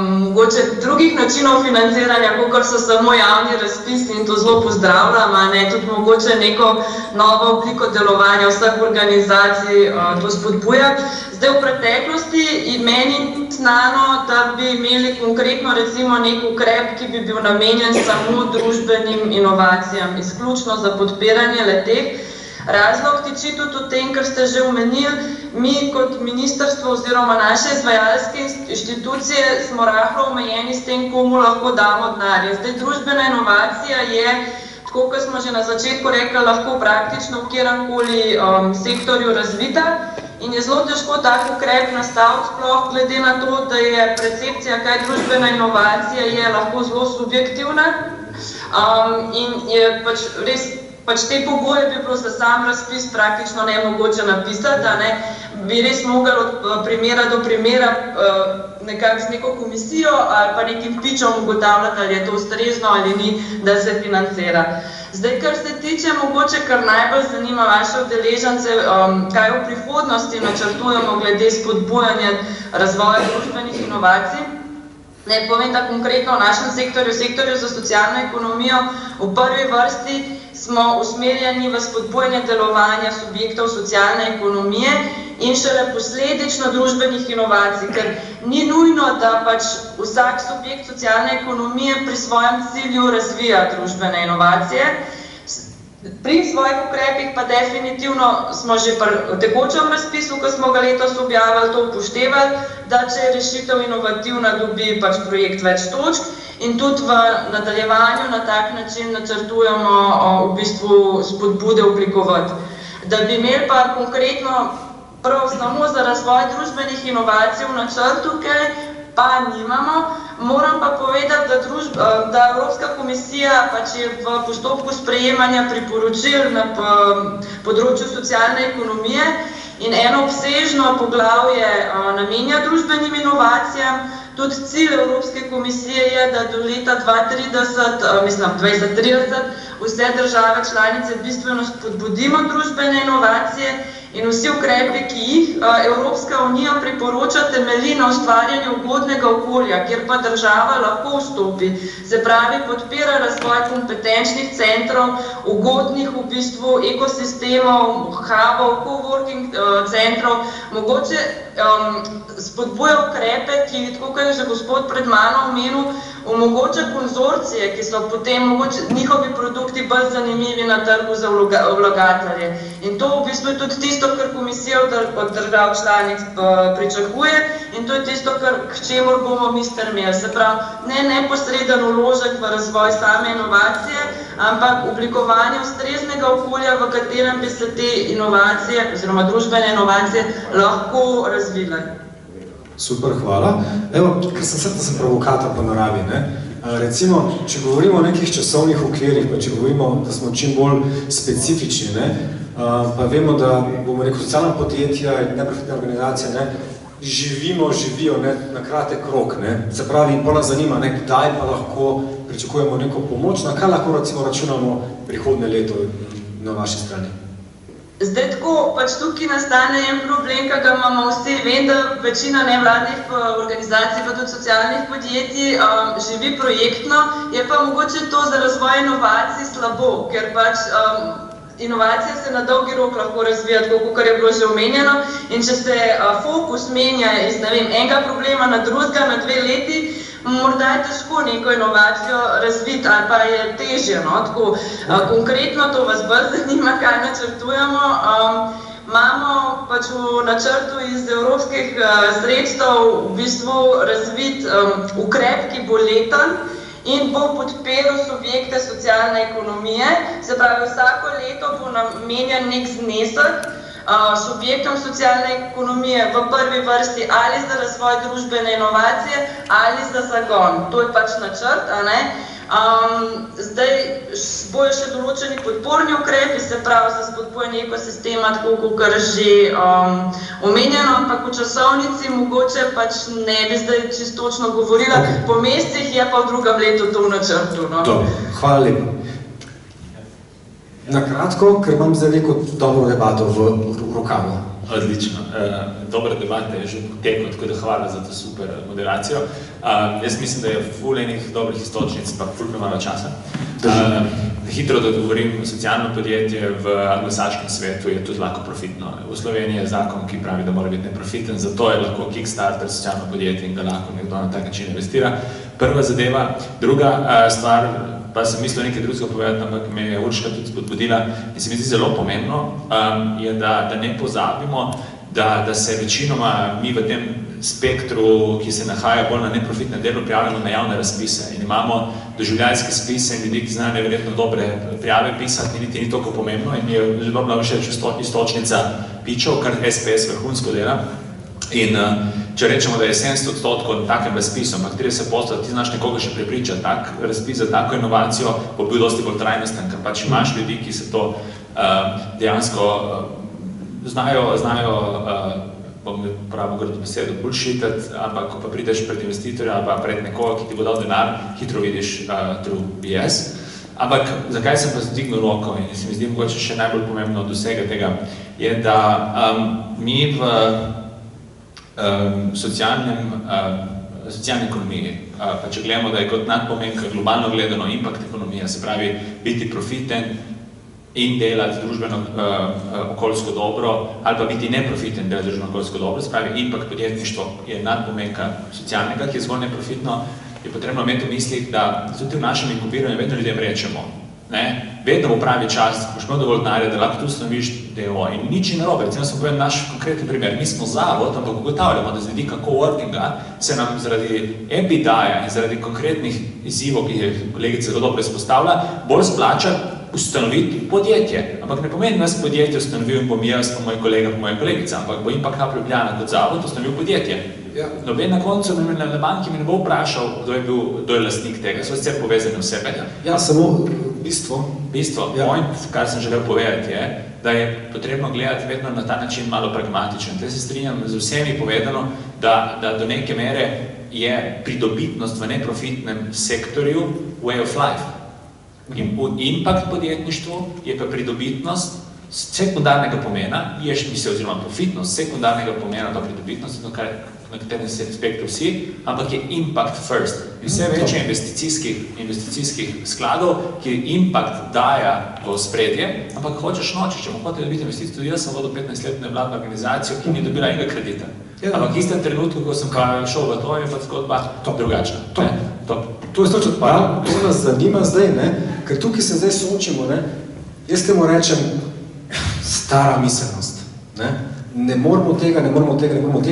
mogoče drugih načinov financiranja, kakor so samo javni razpisi in to zelo pozdravljam, tudi mogoče neko novo obliko delovanja vseh organizacij to spodbuja. Zdaj v preteklosti meni znano, da bi imeli konkretno recimo nek ukrep, ki bi bil namenjen samo družbenim inovacijam, izključno za podpiranje le-teh. Razlog tiči tudi v tem, kar ste že omenili, mi kot ministrstvo oziroma naše izvajalske inštitucije smo rahlo omejeni s tem, komu lahko damo denar. Zdaj, družbena inovacija je, tako kot smo že na začetku rekli, lahko praktično v kjerkoli sektorju razvita in je zelo težko tak ukrep nastaviti, sploh glede na to, da je percepcija, kaj družbena inovacija je, lahko zelo subjektivna in je pač res te pogoje bi bilo za sam razpis praktično nemogoče napisati, bi res mogli od primera do primera nekako z neko komisijo ali pa nekim pičom ugotavljati, ali je to ustrezno ali ni, da se financira. Zdaj, kar se tiče mogoče, kar najbolj zanima vaše udeležence, kaj v prihodnosti načrtujemo glede spodbujanja razvoja družbenih inovacij. Ne povem, da konkretno v našem sektorju za socialno ekonomijo v prvi vrsti smo usmerjeni v spodbujanje delovanja subjektov socialne ekonomije in šele posledično družbenih inovacij, ker ni nujno, da pač vsak subjekt socialne ekonomije pri svojem cilju razvija družbene inovacije. Pri svojih ukrepih pa definitivno smo že pri tekočem razpisu, ko smo ga letos objavili, to upoštevali, da če je rešitev inovativna, dobi pač projekt več točk in tudi v nadaljevanju na tak način načrtujemo v bistvu spodbude oblikovati. Da bi imeli pa konkretno prav samo za razvoj družbenih inovacij v načrtu, pa nimamo. Moram pa povedati, da Evropska komisija pač je v postopku sprejemanja priporočil na področju socialne ekonomije in eno obsežno poglavje namenja družbenim inovacijam. Tudi cilj Evropske komisije je, da do leta 2030 vse države članice bistveno spodbudimo družbene inovacije in vsi ukrepi, ki jih Evropska unija priporoča, temelji na ustvarjanju ugodnega okolja, kjer pa država lahko vstopi. Se pravi, podpira razvoj kompetenčnih centrov, ugodnih v bistvu ekosistemov, hubov, coworking centrov, mogoče spodbuja ukrepe, ki, tako kot je že gospod pred mano omenil, omogoča konzorcije, ki so potem mogoče njihovi produkti bolj zanimivi na trgu za vlagatelje. In to v bistvu je tudi tisto, kar komisija od držav članic pričakuje in to je tisto, k čemur bomo mi stremeli. Se pravi, ne neposreden vložek v razvoj same inovacije, ampak oblikovanje ustreznega okolja, v katerem bi se te inovacije oziroma družbene inovacije lahko razvile. Super, hvala. Evo, ker sem provokator po naravi, ne? Recimo, če govorimo o nekih časovnih okvirih, pa če govorimo, da smo čim bolj specifični, ne? Pa vemo, da bomo rekel, socialna podjetja in neprofitne organizacije, ne? Živijo na kratek rok, ne? Se pravi, pa nas zanima, ne? Kdaj pa lahko pričakujemo neko pomoč, na kaj lahko recimo računamo prihodnje leto na vaši strani? Zdaj tako, pač tukaj nastane en problem, ki ga imamo vsi, vem, da večina nevladnih organizacij, pa tudi socialnih podjetij živi projektno, je pa mogoče to za razvoj inovacij slabo, ker pač inovacija se na dolgi rok lahko razvija, tako kot je bilo že omenjeno, in če se fokus menja iz, ne vem, enega problema na drugega, na 2 leti, morda je težko neko inovacijo razviti ali pa je težje, no, tako. Konkretno to vas bolj zanima, kaj načrtujemo. Imamo pač v načrtu iz evropskih sredstev v bistvu razvit ukrep, ki bo leten in bo podpiral subjekte socialne ekonomije. Se pravi, vsako leto bo namenjen nek znesek subjektom socialne ekonomije v prvi vrsti ali za razvoj družbene inovacije ali za zagon. To je pač načrt, a ne? Zdaj bojo še določeni podporni ukrepi, se pravi za spodbujanje ekosistema, tako kot že omenjeno, ampak v časovnici mogoče pač ne bi zdaj čisto točno govorila, po mesecih je pa v drugem letu to v načrtu. Dobro, hvala lepa. Na kratko, ker imam zdaj neko dobro debato v rokavu. Odlično. Dobra debata je že potekla, tako da hvala za to super moderacijo. Jaz mislim, da je ful enih dobrih istočnic, pa ful premalo časa. Hitro da govorim, socialno podjetje v anglosaškem svetu je tudi lahko profitno. V Sloveniji je zakon, ki pravi, da mora biti neprofiten, zato je lahko Kickstarter socialno podjetje in ga lahko nekdo na tak način investira. Prva zadeva. Druga stvar, pa sem mislil nekaj drugega povedati, ampak me je Urška tudi spodbudila in se mi zdi zelo pomembno, je, da ne pozabimo, da se večinoma mi v tem spektru, ki se nahaja bolj na neprofitne delo, prijavljamo na javne razpise in imamo doživljajske spise in ljudi, ki znajo neverjetno dobre prijave pisati, niti ni toliko pomembno in mi je že dobro všeč istočnica Pičov, kar SPS vrhunsko dela. In če rečemo, da je 70% na takem razpisu, ampak 30% ti znaš nekoga še prepričati, tak razpis za tako inovacijo bo bil dosti bolj trajnosten, ker pač imaš ljudi, ki se to dejansko znajo, bom pravil grdo besedo, bullshitati, ampak ko pa prideš pred investitorja ali pa pred nekoga, ki ti bo dal denar, hitro vidiš through BS. Ampak zakaj sem pa zdignil roko in se mi zdi mogoče še najbolj pomembno od vsega tega, je, da mi v socialni ekonomiji, pa če gledamo, da je kot nadpomenka globalno gledano impact ekonomija, se pravi biti profiten in delati družbeno okoljsko dobro, ali pa biti neprofiten in delati družbeno okoljsko dobro, se pravi impact podjetništvo je nadpomenka socialnega, ki je zgolj neprofitno, je potrebno imeti v mislih, da tudi v našem inkubiranju vedno ljudem rečemo, vedno v pravi čas, boš imel dovolj denarja, da lahko tu ustanoviš DO in nič ni narobe. Recimo sem povedal naš konkretni primer, mi smo zavod, ampak ugotavljamo, da z vidika coworkinga se nam zaradi EBITDA-ja in zaradi konkretnih izzivov, ki je kolegica zelo dobro izpostavila, bolj splača ustanoviti podjetje. Ampak ne pomeni, da nas podjetje ustanovil in bom jaz, pa moj kolega, pa moja kolegica, ampak bo Impact Hub Ljubljana kot zavod ustanovil podjetje. Noben na koncu na banki mi ne bo vprašal, kdo je lastnik tega, so sicer povezani v sebe. Ja, samo bistvo. Point, kar sem želel povedati je, da je potrebno gledati vedno na ta način malo pragmatičen. Tukaj se strinjam z vsemi povedano, da do neke mere je pridobitnost v neprofitnem sektorju way of life. In impact podjetništvu je pa pridobitnost sekundarnega pomena, oziroma profitnost sekundarnega pomena pa pridobitnost, na katerem se respektu vsi, ampak je impact first. Vse večje investicijskih skladov, ki impact daja v spredje, ampak hočeš nočeš, če hočeš dobiti investicijo, tudi jaz sem vodil 15-letno nevladno organizacijo, ki ni dobila enega kredita. Ampak v istem trenutku, ko sem pa šel v to, je pa zgodba drugačna. To je točno, to nas zanima zdaj, ker tukaj se zdaj soočimo, jaz temu rečem stara miselnost. Ne moramo tega,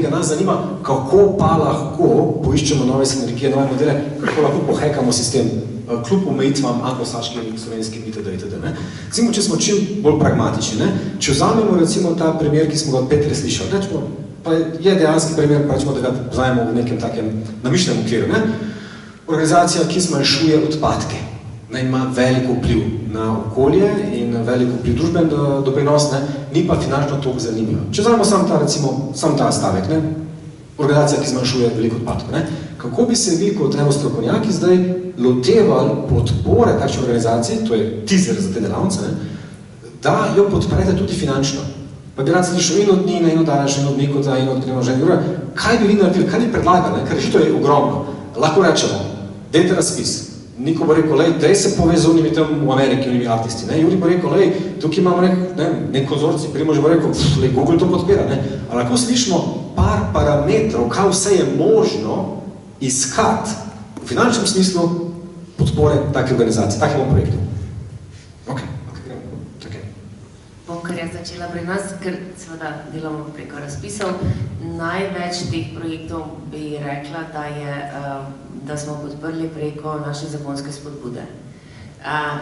nas zanima, kako pa lahko poiščemo nove sinergije, nove modele, kako lahko pohekamo sistem, kljub omejitvam anglosaškim, slovenskim itd. Recimo, če smo čim bolj pragmatični, če vzamemo recimo ta primer, ki smo ga od Petre slišali, rečemo, pa je dejanski primer, pa rečemo, da ga vzajemo v nekem takem namišljenem okviru, organizacija, ki zmanjšuje odpadke, ima veliko vpliv na okolje in veliko vpliv družben doprinos, ni pa finančno toliko zanimivo. Če vzamemo samo ta stavek, organizacija, ki zmanjšuje veliko odpadkov, kako bi se vi kot strokovnjaki zdaj lotevali podpore takšne organizacije, to je teaser za te delavnice, da jo podprete tudi finančno. Pa bi rad slišal in od Nina, in od Dajaša, in od Nikota, in od Premoženja. Kaj bi vi naredili, kaj bi predlagali, ker rešitev je ogromno. Lahko rečemo, dajte razpis. Niko bo rekel, daj se povez z unimi tam v Ameriki, unimi artisti. Juri bo rekel, tukaj imamo nek konzorcij, Primož bo rekel, Google to podpira. A lahko slišimo par parametrov, kaj vse je možno iskati v finančnem smislu podpore take organizacije, takemu projektu. Bom kar jaz začela pri nas, ker seveda delamo preko razpisov. Največ teh projektov bi rekla, da smo podprli preko naše zakonske spodbude.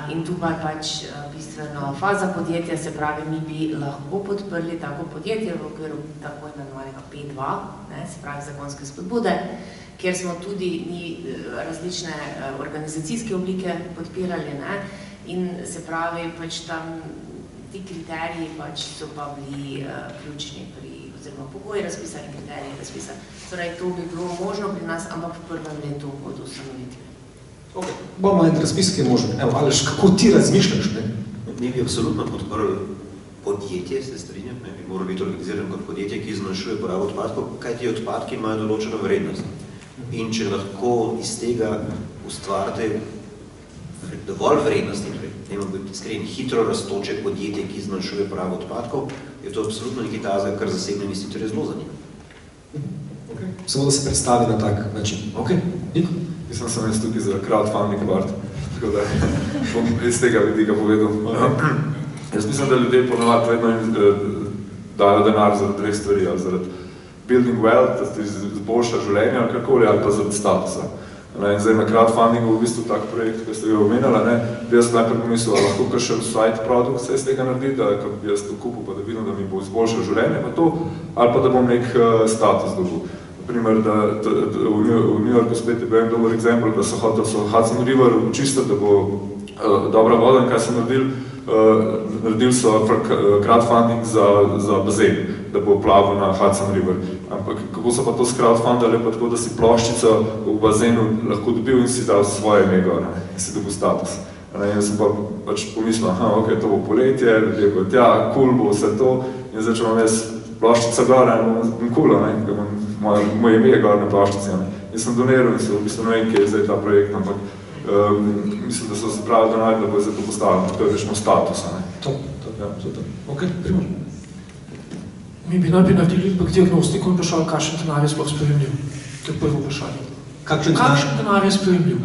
In tu pa je pač bistveno faza podjetja, se pravi, mi bi lahko podprli tako podjetje v okviru tako imenovanega P2, se pravi zakonske spodbude, kjer smo tudi različne organizacijske oblike podpirali, in se pravi, pač tam ti kriteriji pač so pa bili ključni oziroma pogoji razpisa in kriteriji razpisa. Torej, to bi bilo možno pri nas, ampak v prvem letu od ustanovitve. Bomo en razpis, ki je možen. Evo, Aleš, kako ti razmišljaš? Mi bi absolutno podprli podjetje, se strinjam, bi moral biti organiziran kot podjetje, ki zmanjšuje porabo odpadkov, kaj ti odpadki imajo določeno vrednost. In če lahko iz tega ustvarite dovolj vrednosti, nema biti iskren, hitro rastoče podjetje, ki zmanjšuje porabo odpadkov, je to absolutno nekaj tazga, kar zasebne investitorje zelo zanima. Samo da se predstavi na tak način. Niko? Mislim, sem jaz tukaj za crowdfunding part, tako da bom iz tega vidika povedal. Jaz mislim, da ljudje ponovati vedno dajo denar zaradi dveh stvari, ali zaradi building wealth, da se izboljša življenje ali kakoli, ali pa zaradi statusa. In zdaj na crowdfundingu v bistvu tak projekt, ki ste ga omenjali, bi jaz najprej pomislil, ali lahko kakšen side produkt se iz tega naredi, da bi jaz to kupil, pa da vidim, da mi bo izboljšal življenje, pa to, ali pa da bom nek status dobil. Naprimer, da v New Yorku spet je bil en dober eksempel, da so Hudson River očistili, da bo dobra voda in kaj so naredili. Naredili so crowdfunding za bazen, da bo plaval na Hudson River. Ampak kako so pa to crowdfundali, pa tako, da si ploščico v bazenu lahko dobil in si dal svoje ime gor, in si dobil status. In sem pa pač pomislil, to bo poletje, ljudje bo cool bo vse to, in zdaj, če imam jaz ploščico gor, bom cool, moje ime je gor na ploščici. In sem doniral in se v bistvu ne vem, kje je zdaj ta projekt, ampak mislim, da so se pravi denar, da bo zdaj to postavljeno, to je večmo statusa. Primož. Mi bi najprej naredili ipak diagnostiko in vprašali, kakšen denar je sploh sprejemljiv. To je prvo vprašanje. Kakšen denar je sprejemljiv?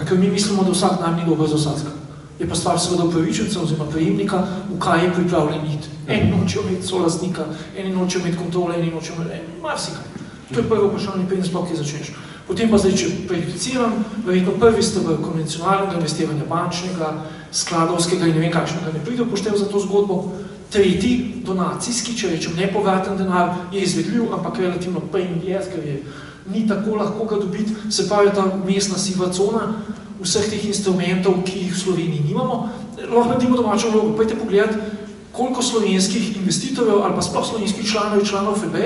Ker mi mislimo, da vsak denar ni dober za vsakega. Je pa stvar seveda upravičenca oziroma prejemnika, v kaj je pripravljen iti. Eni nočejo imeti solastnika, eni nočejo imeti kontrole, eni nočejo imeti marsikaj. To je prvo vprašanje, preden sploh kje začneš. Potem pa zdaj, če prejudiciram, verjetno prvi steber konvencionalnega investiranja bančnega, skladovskega in ne vem kakšnega ne pride upoštev za to zgodbo. Tretji, donacijski, če rečem nepovraten denar, je izvedljiv, ampak relativno pain yes, ker ni tako lahko ga dobiti, se pravi ta mestna siva cona vseh teh instrumentov, ki jih v Sloveniji nimamo. Lahko naredimo domačo vlogo, pojdite pogledati, koliko slovenskih investitorjev ali pa sploh slovenskih članov FEB,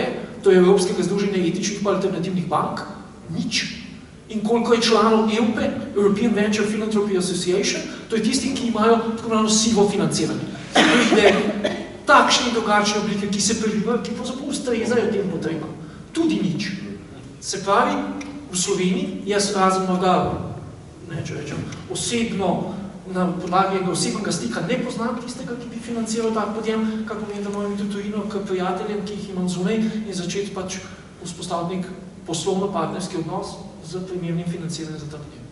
to je Evropskega združenja etičnih pa alternativnih bank, nič. In koliko je članov EUPE, European Venture Philanthropy Association, to je tisti, ki imajo tako imenovano sivo financiranje. To je takšne in drugačne oblike, ki se prelivajo, ki pravzaprav ustrezajo tem potrebam. Tudi nič. Se pravi, v Sloveniji, jaz razen morda, če rečem, osebno, na podlagi osebnega stika ne poznam tistega, ki bi financiral tak podjem, kar pomeni, da moram iti v tujino k prijateljem, ki jih imam zunaj in začeti pač vzpostaviti nek poslovno-partnerski odnos z primernim financiranjem za ta podjem.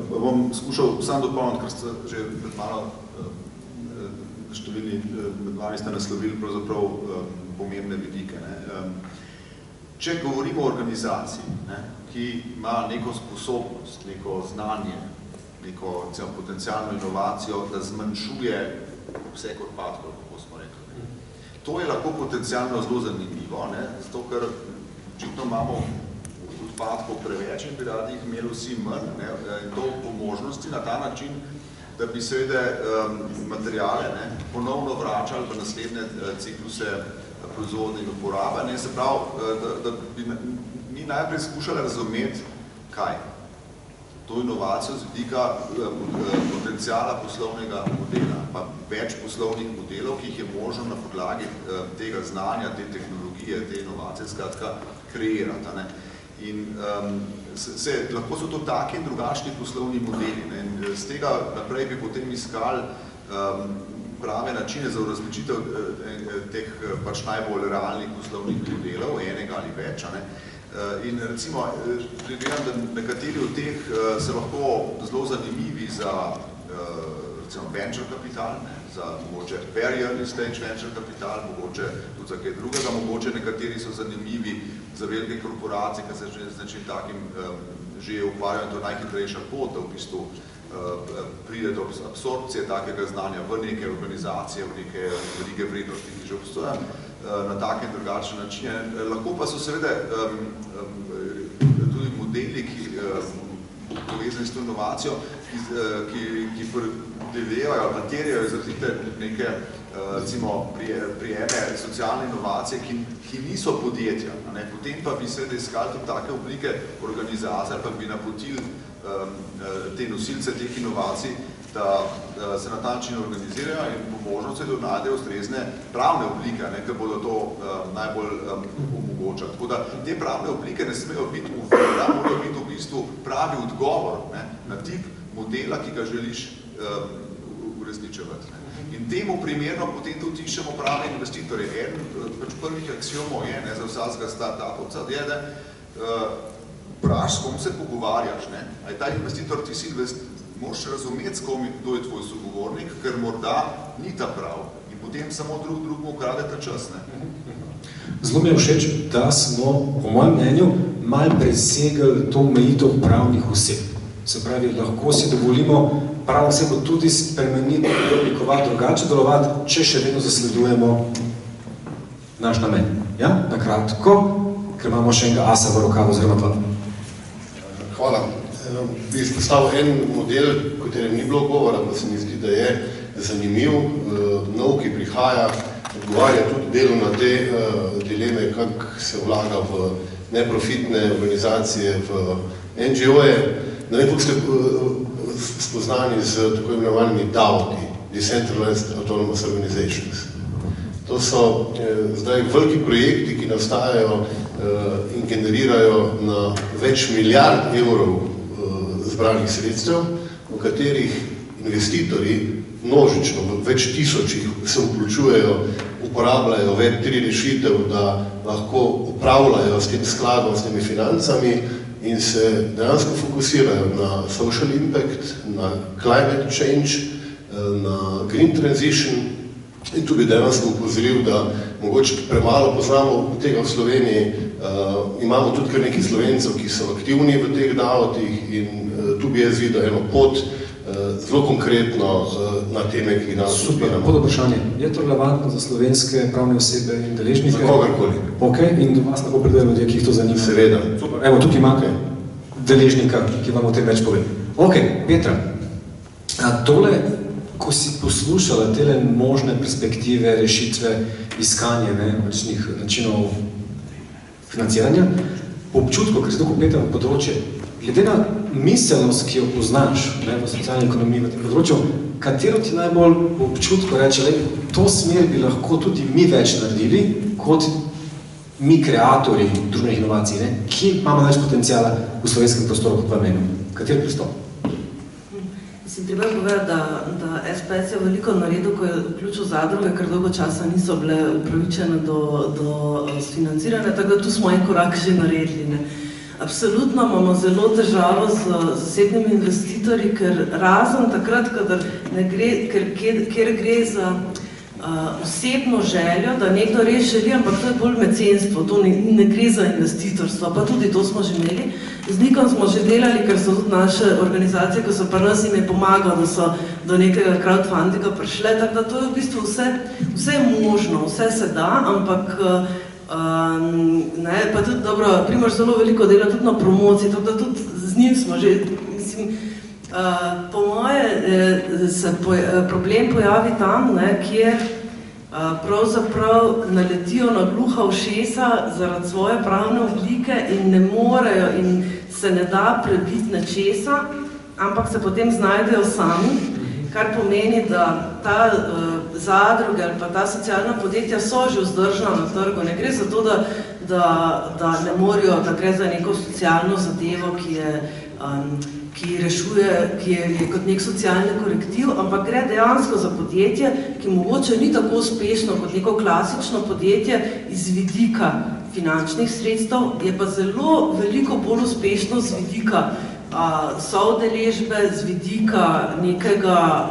Bom skušal sam dopolniti, ker ste že pred malo številni med vami ste naslovili pravzaprav pomembne vidike. Če govorimo o organizaciji, ki ima neko sposobnost, neko znanje, neko potencialno inovacijo, da zmanjšuje obseg odpadkov, kako smo rekli. To je lahko potencialno zelo zanimivo, zato ker očitno imamo odpadkov preveč in bi radi jih imeli vsi manj, in to po možnosti na ta način, da bi seveda materijale ponovno vračali v naslednje cikluse proizvodnje in uporabe. Se pravi, da bi mi najprej skušali razumeti, kaj? To inovacijo z vidika potencijala poslovnega modela, pa več poslovnih modelov, ki jih je možno na podlagi tega znanja, te tehnologije, te inovacije, skratka, kreirati. In lahko so to taki in drugačni poslovni modeli. In z tega naprej bi potem iskali prave načine za uresničitev teh pač najbolj realnih poslovnih modelov, enega ali več. In recimo, predvidevam, da nekateri od teh so lahko zelo zanimivi za recimo venture kapital, za mogoče very early stage venture kapital, mogoče tudi za kaj drugega, mogoče nekateri so zanimivi za velike korporacije, ki se z nečim takim že ukvarjajo, to je najhitrejša pot, da v bistvu pride do absorpcije takega znanja v neke organizacije, v neke velike vrednosti, ki že obstoja na take in drugačne načine. Lahko pa so seveda tudi modeli, ki povezani s to inovacijo, ki predvidevajo ali terjajo izrazite neke recimo prijeme socialne inovacije, ki niso podjetja. Potem pa bi seveda iskali tudi take oblike organizacije ali pa bi napotili te nosilce teh inovacij, da se na ta način organizirajo in po možnosti da najdejo ustrezne pravne oblike, ki bodo to najbolj omogočali. Tako da te pravne oblike ne smejo biti uvira, morajo biti v bistvu pravi odgovor na tip modela, ki ga želiš uresničevati. In temu primerno potem tudi iščemo prave investitorje. Pač prvih aksiomov je za vsakega startupovca, je, da vpraš, s kom se pogovarjaš. A je ta investitor, ti si moraš razumeti, s kom kdo je tvoj sogovornik, ker morda ni ta prav. In potem samo drugmu ukrade ta čas. Zelo mi je všeč, da smo, po mojem mnenju, malo presegli to omejitev pravnih oseb. Se pravi, lahko si dovolimo pravno osebo tudi spremeniti, oblikovati, drugače delovati, če še vedno zasledujemo naš namen. Ja, na kratko, ker imamo še enega asa v rokavu, oziroma dva. Hvala. Bi izpostavil en model, o katerem ni bilo govora, pa se mi zdi, da je zanimiv, nov, ki prihaja, odgovarja tudi delo na te dileme, kako se vlaga v neprofitne organizacije, v NGO-je. Ne vem, kako ste spoznani z tako imenovanimi DAO-ki, Decentralized Autonomous Organizations. To so zdaj veliki projekti, ki nastajajo in generirajo na več milijard evrov zbranih sredstev, v katerih investitorji množično, v več tisočih se vključujejo, uporabljajo Web3 rešitev, da lahko upravljajo s tem skladom, s temi financami in se dejansko fokusirajo na social impact, na climate change, na green transition. In tu bi dejansko upozoril, da mogoče premalo poznamo tega v Sloveniji. Imamo tudi kar nekaj Slovencev, ki so aktivni v teh DAO-tih in tu bi jaz videl eno pot zelo konkretno na teme, ki nas odpiramo. Pod vprašanje, je to relevantno za slovenske pravne osebe in deležnike? Za kogarkoli. Ok, in do vas lahko pridejo ljudje, ki jih to zanima? Seveda. Evo, tukaj imate deležnika, ki vam o tem več pove. Ok, Petra, tole ko si poslušala tele možne perspektive, rešitve, iskanje različnih načinov financiranja, občutko, ker si tako vpeta v področje, glede na miselnost, ki jo poznaš v socialni ekonomiji v tem področju, katero ti najbolj občutko reče, da to smer bi lahko tudi mi več naredili, kot mi kreatorji družbenih inovacij, ki imamo več potencijala v slovenskem prostoru kot v menu. Kateri pristop? Mislim, treba je povedati, da SPS je veliko naredil, ko je vključil zadruge, ker dolgo časa niso bile upravičene do financiranja, tako da tu smo en korak že naredili. Absolutno imamo zelo težavo z zasebnimi investitorji, ker razen takrat, kjer gre za osebno željo, da nekdo res želi, ampak to je bolj mecenstvo, to ne gre za investitorstvo, pa tudi to smo že imeli. Z Nikom smo že delali, ker so tudi naše organizacije, ko so pri nas jim je pomagal, da so do nekega crowdfundinga prišle, tako da to je v bistvu vse možno, vse se da, ampak pa tudi dobro, Primož zelo veliko dela tudi na promociji, tako da tudi z njim smo že, mislim, po moje se problem pojavi tam, kjer pravzaprav naletijo na gluha ušesa zaradi svoje pravne oblike in ne morejo in se ne da prebiti nečesa, ampak se potem znajdejo sami, kar pomeni, da ta zadruge ali pa ta socialna podjetja so že vzdržna na trgu. Ne gre za to, da ne morejo, da gre za neko socialno zadevo, ki je kot nek socialni korektiv, ampak gre dejansko za podjetje, ki mogoče ni tako uspešno kot neko klasično podjetje iz vidika finančnih sredstev, je pa zelo veliko bolj uspešno z vidika soudeležbe, z vidika nekega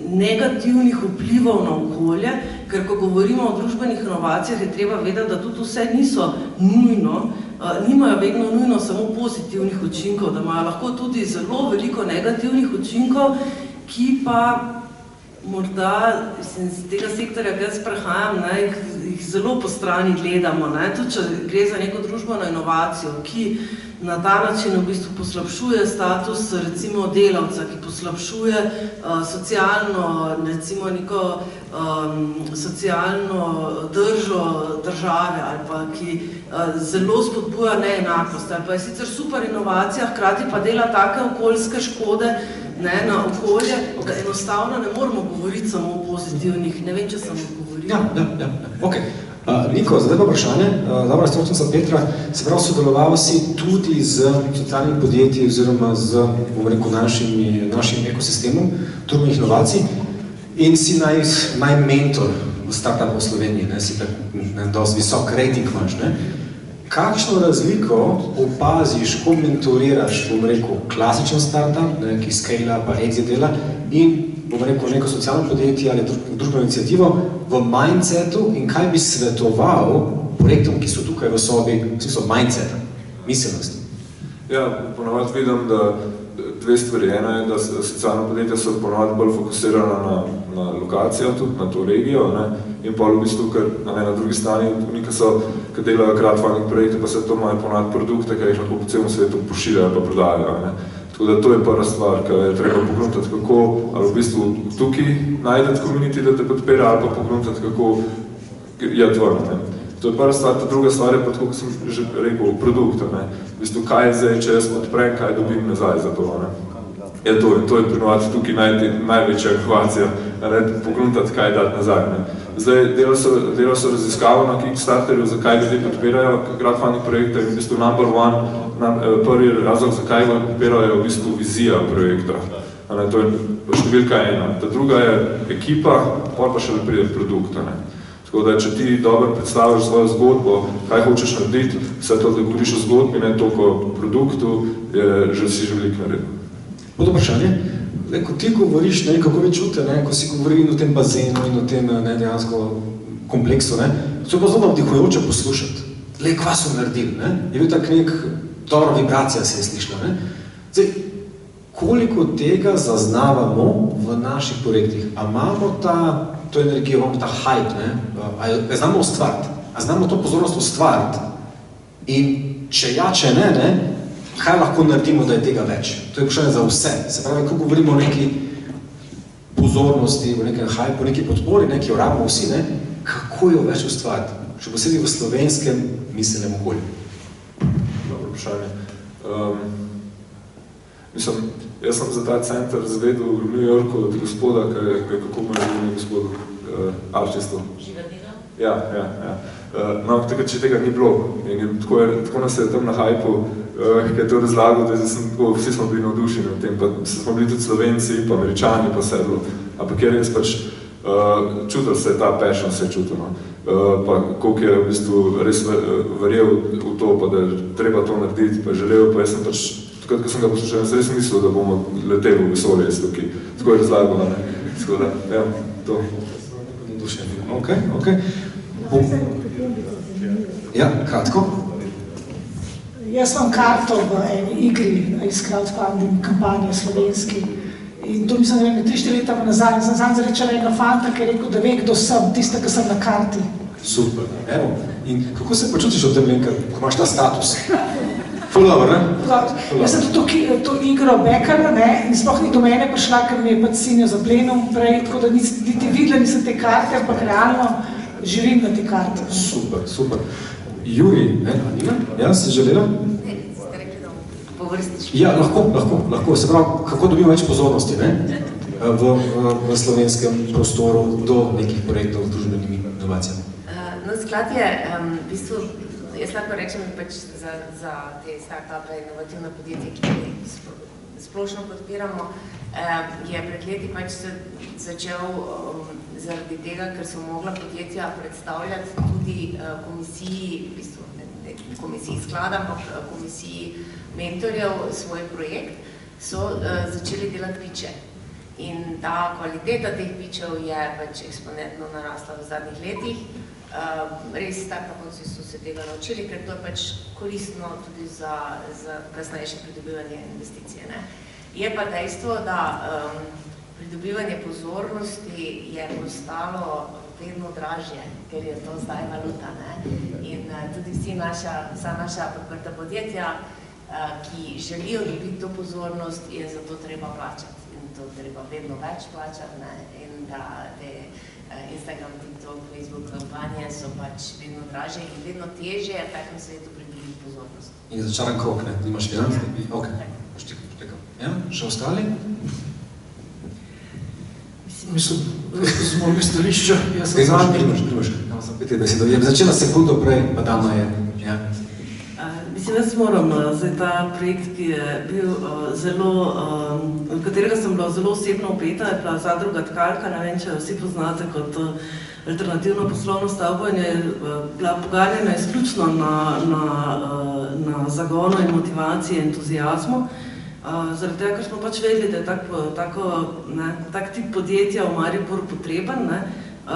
negativnih vplivov na okolje, ker ko govorimo o družbenih inovacijah, je treba vedeti, da tudi vse niso nujno, nimajo vedno nujno samo pozitivnih učinkov, da imajo lahko tudi zelo veliko negativnih učinkov, ki pa morda iz tega sektorja, ki jaz prehajam, jih zelo po strani gledamo, tudi če gre za neko družbeno inovacijo, ki na ta način v bistvu poslabšuje status recimo delavca, ki poslabšuje socialno, recimo neko socialno držo države ali pa ki zelo spodbuja neenakost ali pa je sicer super inovacija, hkrati pa dela take okoljske škode na okolje, da enostavno ne moramo govoriti samo o pozitivnih, ne vem, če sem odgovorila. Ja, ok. Niko, zdaj pa vprašanje, dobra stročnica Petra, se pravi, sodeloval si tudi z socialnimi podjetji oziroma z, bom rekel, našim ekosistemom družbenih inovacij in si naj mentor v startupu v Sloveniji, si tako dosti visok rating imaš, Kakšno razliko opaziš, ko mentoriraš, bom rekel, klasičen startup, ki scale pa exit dela in, bom rekel, neko socialno podjetje ali družbeno inicijativo v mindsetu in kaj bi svetoval projektom, ki so tukaj v sobi, v smislu mindseta, miselnosti? Ja, ponovadi vidim, da dve stvari. Ena je, da socialna podjetja so ponovadi bolj fokusirana na lokacijo, tudi na to regijo, in pa v bistvu, ker na drugi strani, ki delajo crowdfunding projekte, pa se to imajo ponovadi produkte, ki jih lahko po celem svetu pošiljajo pa prodajajo. Tako da to je prva stvar, ki je treba pogledati, kako, ali v bistvu tukaj najdete community, da te podpira, ali pa pogledati, kako je tvoj. To je prva stvar, ta druga stvar je pa tako, kot sem že rekel, produkt. V bistvu, kaj je zdaj, če jaz odprem, kaj dobim nazaj za to. Je to, in to je ponovadi tukaj največja inovacija, pogledati, kaj dati nazaj. Zdaj, delal so raziskavo na Kickstarterju, zakaj ljudje podpirajo crowdfunding projekte in v bistvu number one, prvi razlog, zakaj ga podpirajo, je v bistvu vizija projekta. To je številka ena. Ta druga je ekipa, pa šele pride produkt. Tako da, če ti dobro predstaviš svojo zgodbo, kaj hočeš narediti, vse to, da govoriš o zgodbi, ne toliko o produktu, že si že veliko naredil. Pod vprašanje, ko ti govoriš, kako vi čute, ko si govoril o tem bazenu in o tem dejansko kompleksu, to je pa zelo vdihujoče poslušati. Kva so naredili, je bil tak nek dobra vibracija, se je slišla. Zdaj, koliko tega zaznavamo v naših projektih? A imamo to energijo, imamo ta hype, a znamo ustvariti? A znamo to pozornost ustvariti? In če ja, če ne, kaj lahko naredimo, da je tega več? To je vprašanje za vse. Se pravi, ko govorimo o neki pozornosti, o nekem hype, o neki podpori, ki jo rabimo vsi, kako jo več ustvariti? Še posebej v slovenskem miselnem okolju. Dobro vprašanje. Mislim, jaz sem za ta center zvedel v New Yorku od gospoda, kako mu je življenje gospodu Arčisto. Živadino? Ja. No, takrat, če tega ni bilo. In tako nas je tam na hajpu, ki je to razlagal, da vsi smo bili navdušeni v tem, pa smo bili tudi Slovenci, pa Američani, pa sedlo. Ampak je res pač, čutil se je ta passion, se je čutil. Pa koliko je v bistvu res verjel v to, pa da je treba to narediti, pa želel, pa jaz sem pač, takrat, ko sem ga poslušal, jaz res mislil, da bomo leteli v vesolje, tako je razlagala, tako da, ja, to. Ok. Ja, kratko. Jaz imam karto v eni igri iz crowdfunding kampanje slovenski in to mislim, da je 3-4 leta nazaj in sem sam zarečala enega fanta, ki je rekel, da ve, kdo sem, tiste, ki sem na karti. Super, evo. In kako se počutiš od tem, ko imaš ta status? Ful dobro, ne? Jaz sem to igro bekala, in sploh ni do mene prišla, ker mi je pač sinjo zaplenil prej, tako da niti videla nisem te karte, ampak realno živim na te karte. Super. Juri, Anina, ja, si želela? Ne, ste rekli, da po vrstički. Ja, lahko. Se pravi, kako dobimo več pozornosti, v slovenskem prostoru do nekih projektov z družbenimi inovacijami? No, sklad je, v bistvu, jaz lahko rečem pač za te start-upe, inovativne podjetje, ki splošno podpiramo, je pred leti pač začel zaradi tega, ker so mogla podjetja predstavljati tudi komisiji, v bistvu ne komisiji sklada, ampak komisiji mentorjev svoj projekt, so začeli delati piče. In ta kvaliteta teh pičev je pač eksponentno narasla v zadnjih letih. Res startupovci so se tega naučili, ker to je pač koristno tudi za kasnejše pridobivanje investicije. Je pa dejstvo, da pridobivanje pozornosti je postalo vedno dražje, ker je to zdaj valuta. In tudi vsa naša podprta podjetja, ki želijo dobiti to pozornost, je za to treba plačati. In to treba vedno več plačati. In da te Instagram, TikTok, Facebook kampanje so pač vedno dražje in vedno težje v takem svetu pridobiti pozornost. In začaran krog, nimaš financ? Ok, ja, še ostali? Mislim, z mojega stališča, jaz sem zadnji. Primaš, začela sekundo prej, pa dama je. Mislim, jaz moram, ta projekt, ki je bil v katerega sem bila zelo osebno vpeta, je bila Zadruga Tkalka, ne vem, če vsi poznate kot alternativno poslovno stavbo in je bila poganjena izključno na zagonu in motivaciji, entuzijazmu. Zaradi tega, ker smo pač vedeli, da je tak tip podjetja v Mariboru potreben.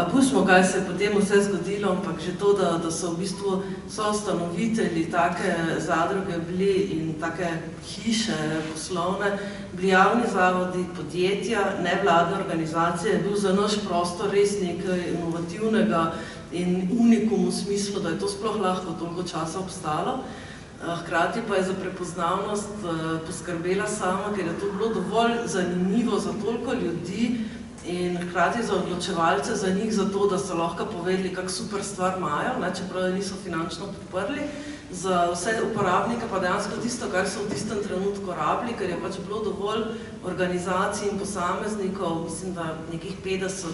Pustimo, kaj se je potem vse zgodilo, ampak že to, da so v bistvu soustanovitelji take zadruge bili in take hiše poslovne, bili javni zavodi, podjetja, nevladne organizacije, je bil za naš prostor res nekaj inovativnega in unikum v smislu, da je to sploh lahko toliko časa obstalo. Hkrati pa je za prepoznavnost poskrbela sama, ker je to bilo dovolj zanimivo za toliko ljudi in hkrati za odločevalce, za njih, za to, da so lahko povedali, kak super stvar imajo, čeprav je niso finančno podprli. Za vse uporabnike pa dejansko tisto, kar so v tistem trenutku rabili, ker je pač bilo dovolj organizacij in posameznikov, mislim, da nekih 50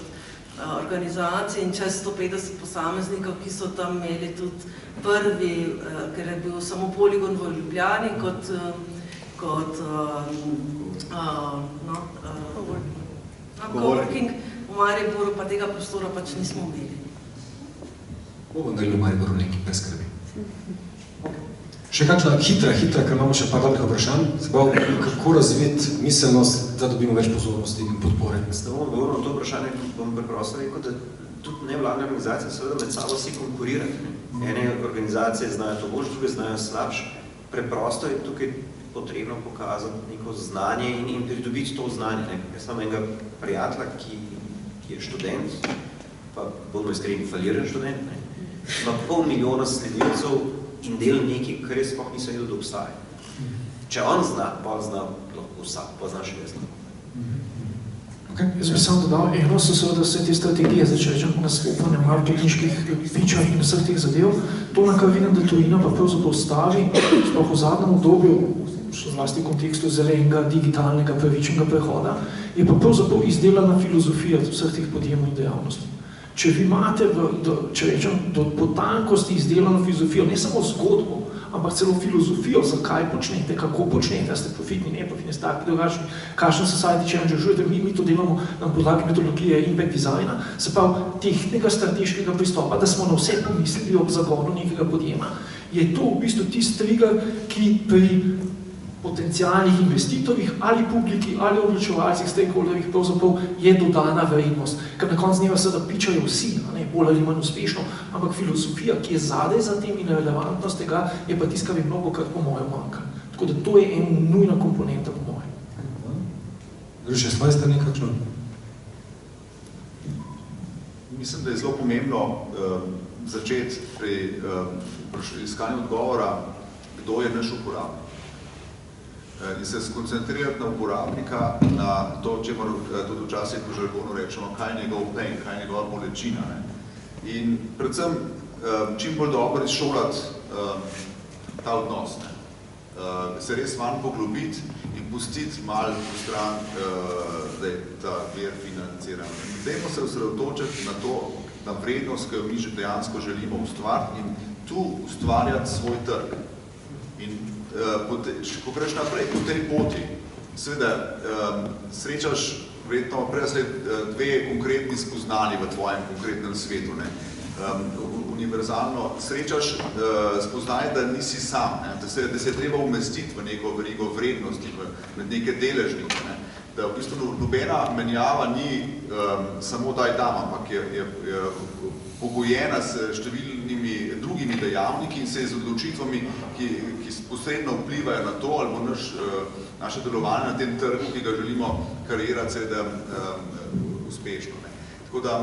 organizacij in čez 150 posameznikov, ki so tam imeli tudi prvi, ker je bil samo poligon v Ljubljani kot coworking, v Mariboru pa tega prostora pač nismo imeli. Bomo naredili v Mariboru nekaj preskrbi. Še kakšna hitra, ker imamo še par dobrih vprašanj, kako razviti miselnost, da dobimo več pozornosti in podpore? Da bomo govorili o to vprašanje, bom preprosto rekel, da tudi nevladne organizacije seveda med sabo si konkurirajo. Ene organizacije znajo to bolj, druge znajo slabš. Preprosto je tukaj potrebno pokazati neko znanje in pridobiti to znanje. Jaz imam enega prijatelja, ki je študent, pa bomo iskreni faliran študent, ima 500 000 sledilcev in del nekaj, kar je sploh nisem vedel, da obstaja. Če on zna, pa zna lahko vsak, pa zna še jaz. Okay. Jaz bi samo dodal, eno so seveda vse te strategije, če rečem na sklepanje malo tehničkih pičah in vseh teh zadev, to, na kar vidim, da tujina pa pravzaprav stavi, sploh v zadnjem obdobju, še zlasti v kontekstu zelenega, digitalnega, pravičnega prehoda, je pa pravzaprav izdelana filozofija vseh teh podjemnih dejavnosti. Če vi imate, če rečem, do potankosti izdelano filozofijo, ne samo zgodbo, ampak celo filozofijo, zakaj počnete, kako počnete, ste profitni, neprofitni, starki, drugačni, kakšen society change žujete, mi to delamo na podlagi metodologije impact designa, se pravi tehnega strateškega pristopa, da smo na vse pomislili ob zagonu nekega podjema, je to v bistvu tisti trigger, ki pri potencialnih investitorjih ali publiki ali odločevalcih, stakeholderjih pravzaprav je dodana vrednost, ker na koncu dneva seveda pičajo vsi, bolj ali manj uspešno, ampak filozofija, ki je zadaj za tem in relevantnost tega, je pa tiska bi mnogo krat po mojem manjka. Tako da to je ena nujna komponenta po mojem. Še svoje strani kakšno? Mislim, da je zelo pomembno začeti pri iskanju odgovora, kdo je naš uporabnik. In se skoncentrirati na uporabnika, na to, če tudi včasih po žargonu rečemo, kaj je njegov pain, kaj je njegova bolečina. In predvsem čim bolj dobro izšolati ta odnos. Se res manj poglobiti in pustiti malo v stran ta vir financiranja. Dajmo se osredotočiti na to, na vrednost, ki jo mi dejansko želimo ustvariti in tu ustvarjati svoj trg. In ko greš naprej po tej poti, seveda srečaš verjetno prej dve konkretni spoznali v tvojem konkretnem svetu. Univerzalno srečaš spoznali, da nisi sam, da se je treba umestiti v neko verigo vrednosti, med neke deležnike. Da v bistvu nobena menjava ni samo daj dam, ampak je pogojena s številnimi drugimi dejavniki in se z odločitvami, ki posredno vplivajo na to ali naše delovanje na tem trgu, ki ga želimo karirati seveda uspešno. Tako da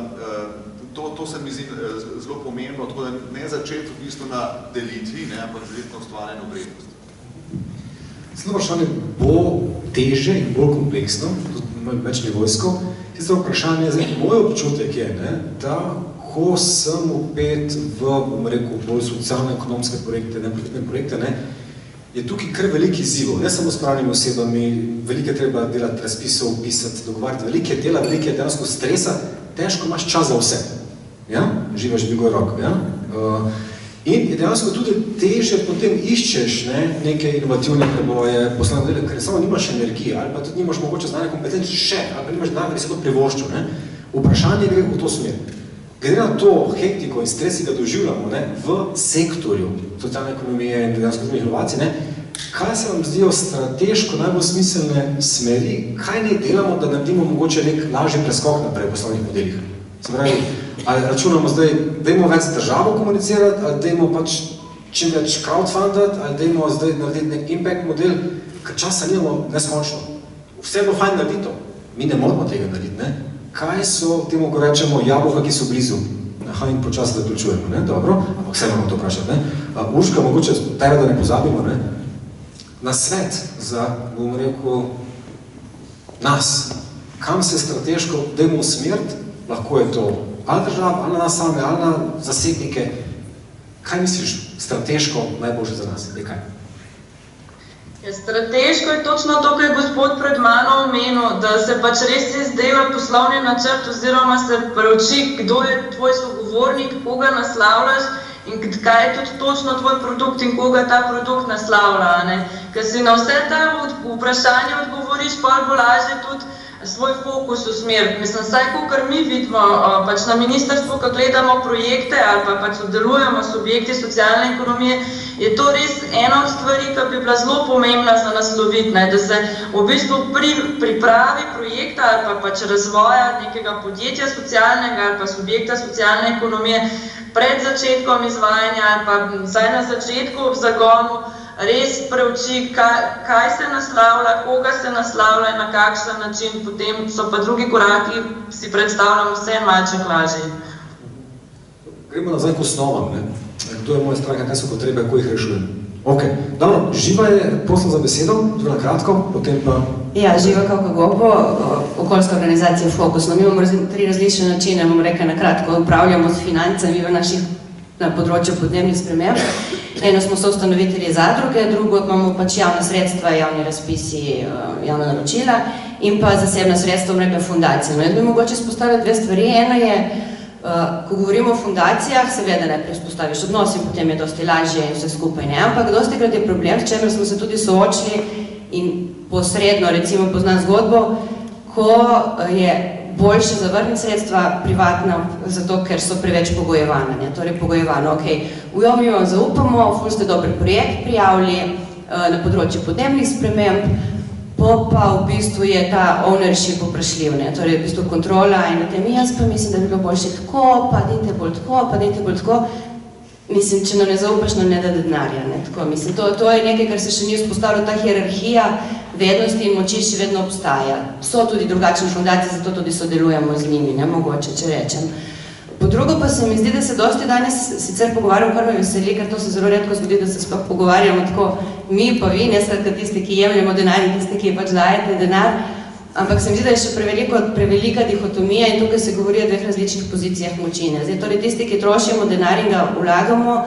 to se mi zdi zelo pomembno, tako da ne začeti v bistvu na delitvi, ampak začeti na ustvarjanju vrednosti. Sedaj vprašanje bo teže in bolj kompleksno, tudi večnivojsko. Tisto vprašanje, moj občutek je, da ko sem opet v, bom rekel, bolj socialno-ekonomske projekte, neprofitne projekte, je tukaj kar veliko izzivov, ne samo s pravnimi osebami, veliko je treba delati razpisov, pisati, dogovarjati, veliko je dela, veliko je dejansko stresa, težko imaš čas za vse. Živaš dvigoj rok. In je dejansko tudi teže potem iščeš neke inovativne preboje, poslovne modele, ker samo nimaš energije, ali pa tudi nimaš mogoče znanje kompetenci še, ali pa nimaš znanje, da se to privoščil. Vprašanje gre v to smer. Glede na to hektiko in stres, ki ga doživljamo v sektorju socialne ekonomije in dejansko drugih inovacij, kaj se vam zdijo strateško najbolj smiselne smeri, kaj ne delamo, da naredimo mogoče nek lažji preskok naprej v poslovnih modelih? Se pravi, ali računamo zdaj, dajmo več z državo komunicirati, ali dajmo pač čim več crowdfundati, ali dajmo zdaj narediti nek impact model, ker časa nimamo neskončno. Vse je bilo fajn narediti to. Mi ne moramo tega narediti, Kaj so, temu ko rečemo, jabolka, ki so blizu? In počasi zaključujemo, dobro, ampak vse imamo to vprašati. Urška, mogoče tega, da ne pozabimo, na svet za, bom rekel, nas, kam se strateško dajmo usmeriti, lahko je to ali država, ali na nas same, ali na zasebnike. Kaj misliš strateško najboljše za nas? Je kaj? Strateško je točno to, kar je gospod pred mano omenil, da se pač res izdela poslovni načrt oziroma se preuči, kdo je tvoj sogovornik, koga naslavljaš in kaj je tudi točno tvoj produkt in koga ta produkt naslavlja. Ker si na vse ta vprašanje odgovoriš, pa bo lažje tudi svoj fokus usmeriti. Mislim, saj, kakor mi vidimo pač na ministrstvu, ko gledamo projekte ali pa pač sodelujemo s subjekti socialne ekonomije, je to res ena od stvari, ki bi bila zelo pomembna za nasloviti, da se v bistvu pri pripravi projekta ali pa pač razvoja nekega podjetja socialnega ali pa subjekta socialne ekonomije pred začetkom izvajanja ali pa vsaj na začetku v zagonu res preuči, kaj se naslavlja, koga se naslavlja in na kakšen način, potem so pa drugi koraki, si predstavljamo vse malček lažje. Gremo nazaj k osnovam. Kdo je moja stranka, kaj so potrebe, kako jih rešujem? Ok, dobro, Živa je, prosim za besedo, tudi na kratko, potem pa... Ja, Živa kako gobo, okoljska organizacija Fokus. No, mi imamo 3 različne načine, bom rekla na kratko, upravljamo s financami v naših na področju podnebnih sprememb. Eno smo soustanovitelji zadruge, drugo imamo pač javna sredstva, javni razpisi, javna naročila in pa zasebna sredstva, bom rekla, fundacije. No, jaz bi mogoče izpostavila 2 stvari. Ena je, ko govorimo o fundacijah, seveda najprej vzpostaviš odnos in potem je dosti lažje in vse skupaj, ne? Ampak dostikrat je problem, s čemer smo se tudi soočili in posredno, recimo, poznam zgodbo, ko je boljše zavrniti sredstva privatna, zato ker so preveč pogojevane, ne? Torej pogojevano, ok, mi vam zaupamo, ful ste dober projekt prijavili na področju podnebnih sprememb, pa v bistvu je ta ownership vprašljiv, ne? Torej v bistvu kontrola in na tem, jaz pa mislim, da bi bilo boljše tako, pa dajte bolj tako, pa dajte bolj tako. Mislim, če nam ne zaupaš, nam ne da denarja, ne? Tako, mislim, to je nekaj, kar se še ni vzpostavilo, ta hierarhija vednosti in moči še vedno obstaja. So tudi drugačne fundacije, zato tudi sodelujemo z njimi, ne, mogoče, če rečem. Po drugo pa se mi zdi, da se dosti danes sicer pogovarjamo, kar me veseli, ker to se zelo redko zgodi, da se sploh pogovarjamo tako mi pa vi, ne skratka tisti, ki jemljamo denar in tisti, ki pač dajete denar, ampak se mi zdi, da je še prevelika dihotomija in tukaj se govori o 2 različnih pozicijah moči. Zdaj, torej tisti, ki trošimo denar in ga vlagamo,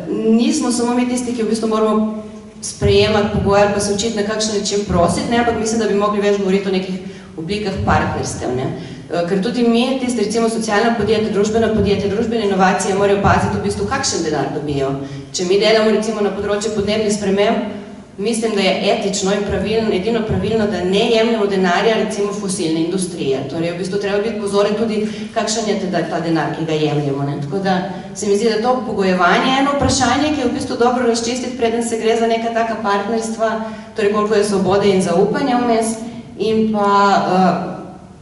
nismo samo mi tisti, ki v bistvu moramo sprejemati pogoje ali pa se učiti na kakšen način prositi, ne, ampak mislim, da bi mogli več govoriti o nekih oblikah partnerstev, ne. Ker tudi mi, tisti recimo socialna podjetja, družbene inovacije morajo paziti v bistvu, kakšen denar dobijo. Če mi delamo recimo na področju podnebnih sprememb, mislim, da je etično in pravilno, edino pravilno, da ne jemljamo denarja recimo fosilne industrije. Torej, v bistvu treba biti pozoren tudi, kakšen je teda ta denar, ki ga jemljamo, ne. Tako da se mi zdi, da to pogojevanje je eno vprašanje, ki je v bistvu dobro razčistiti, preden se gre za neka taka partnerstva, torej koliko je svobode in zaupanja vmes, in pa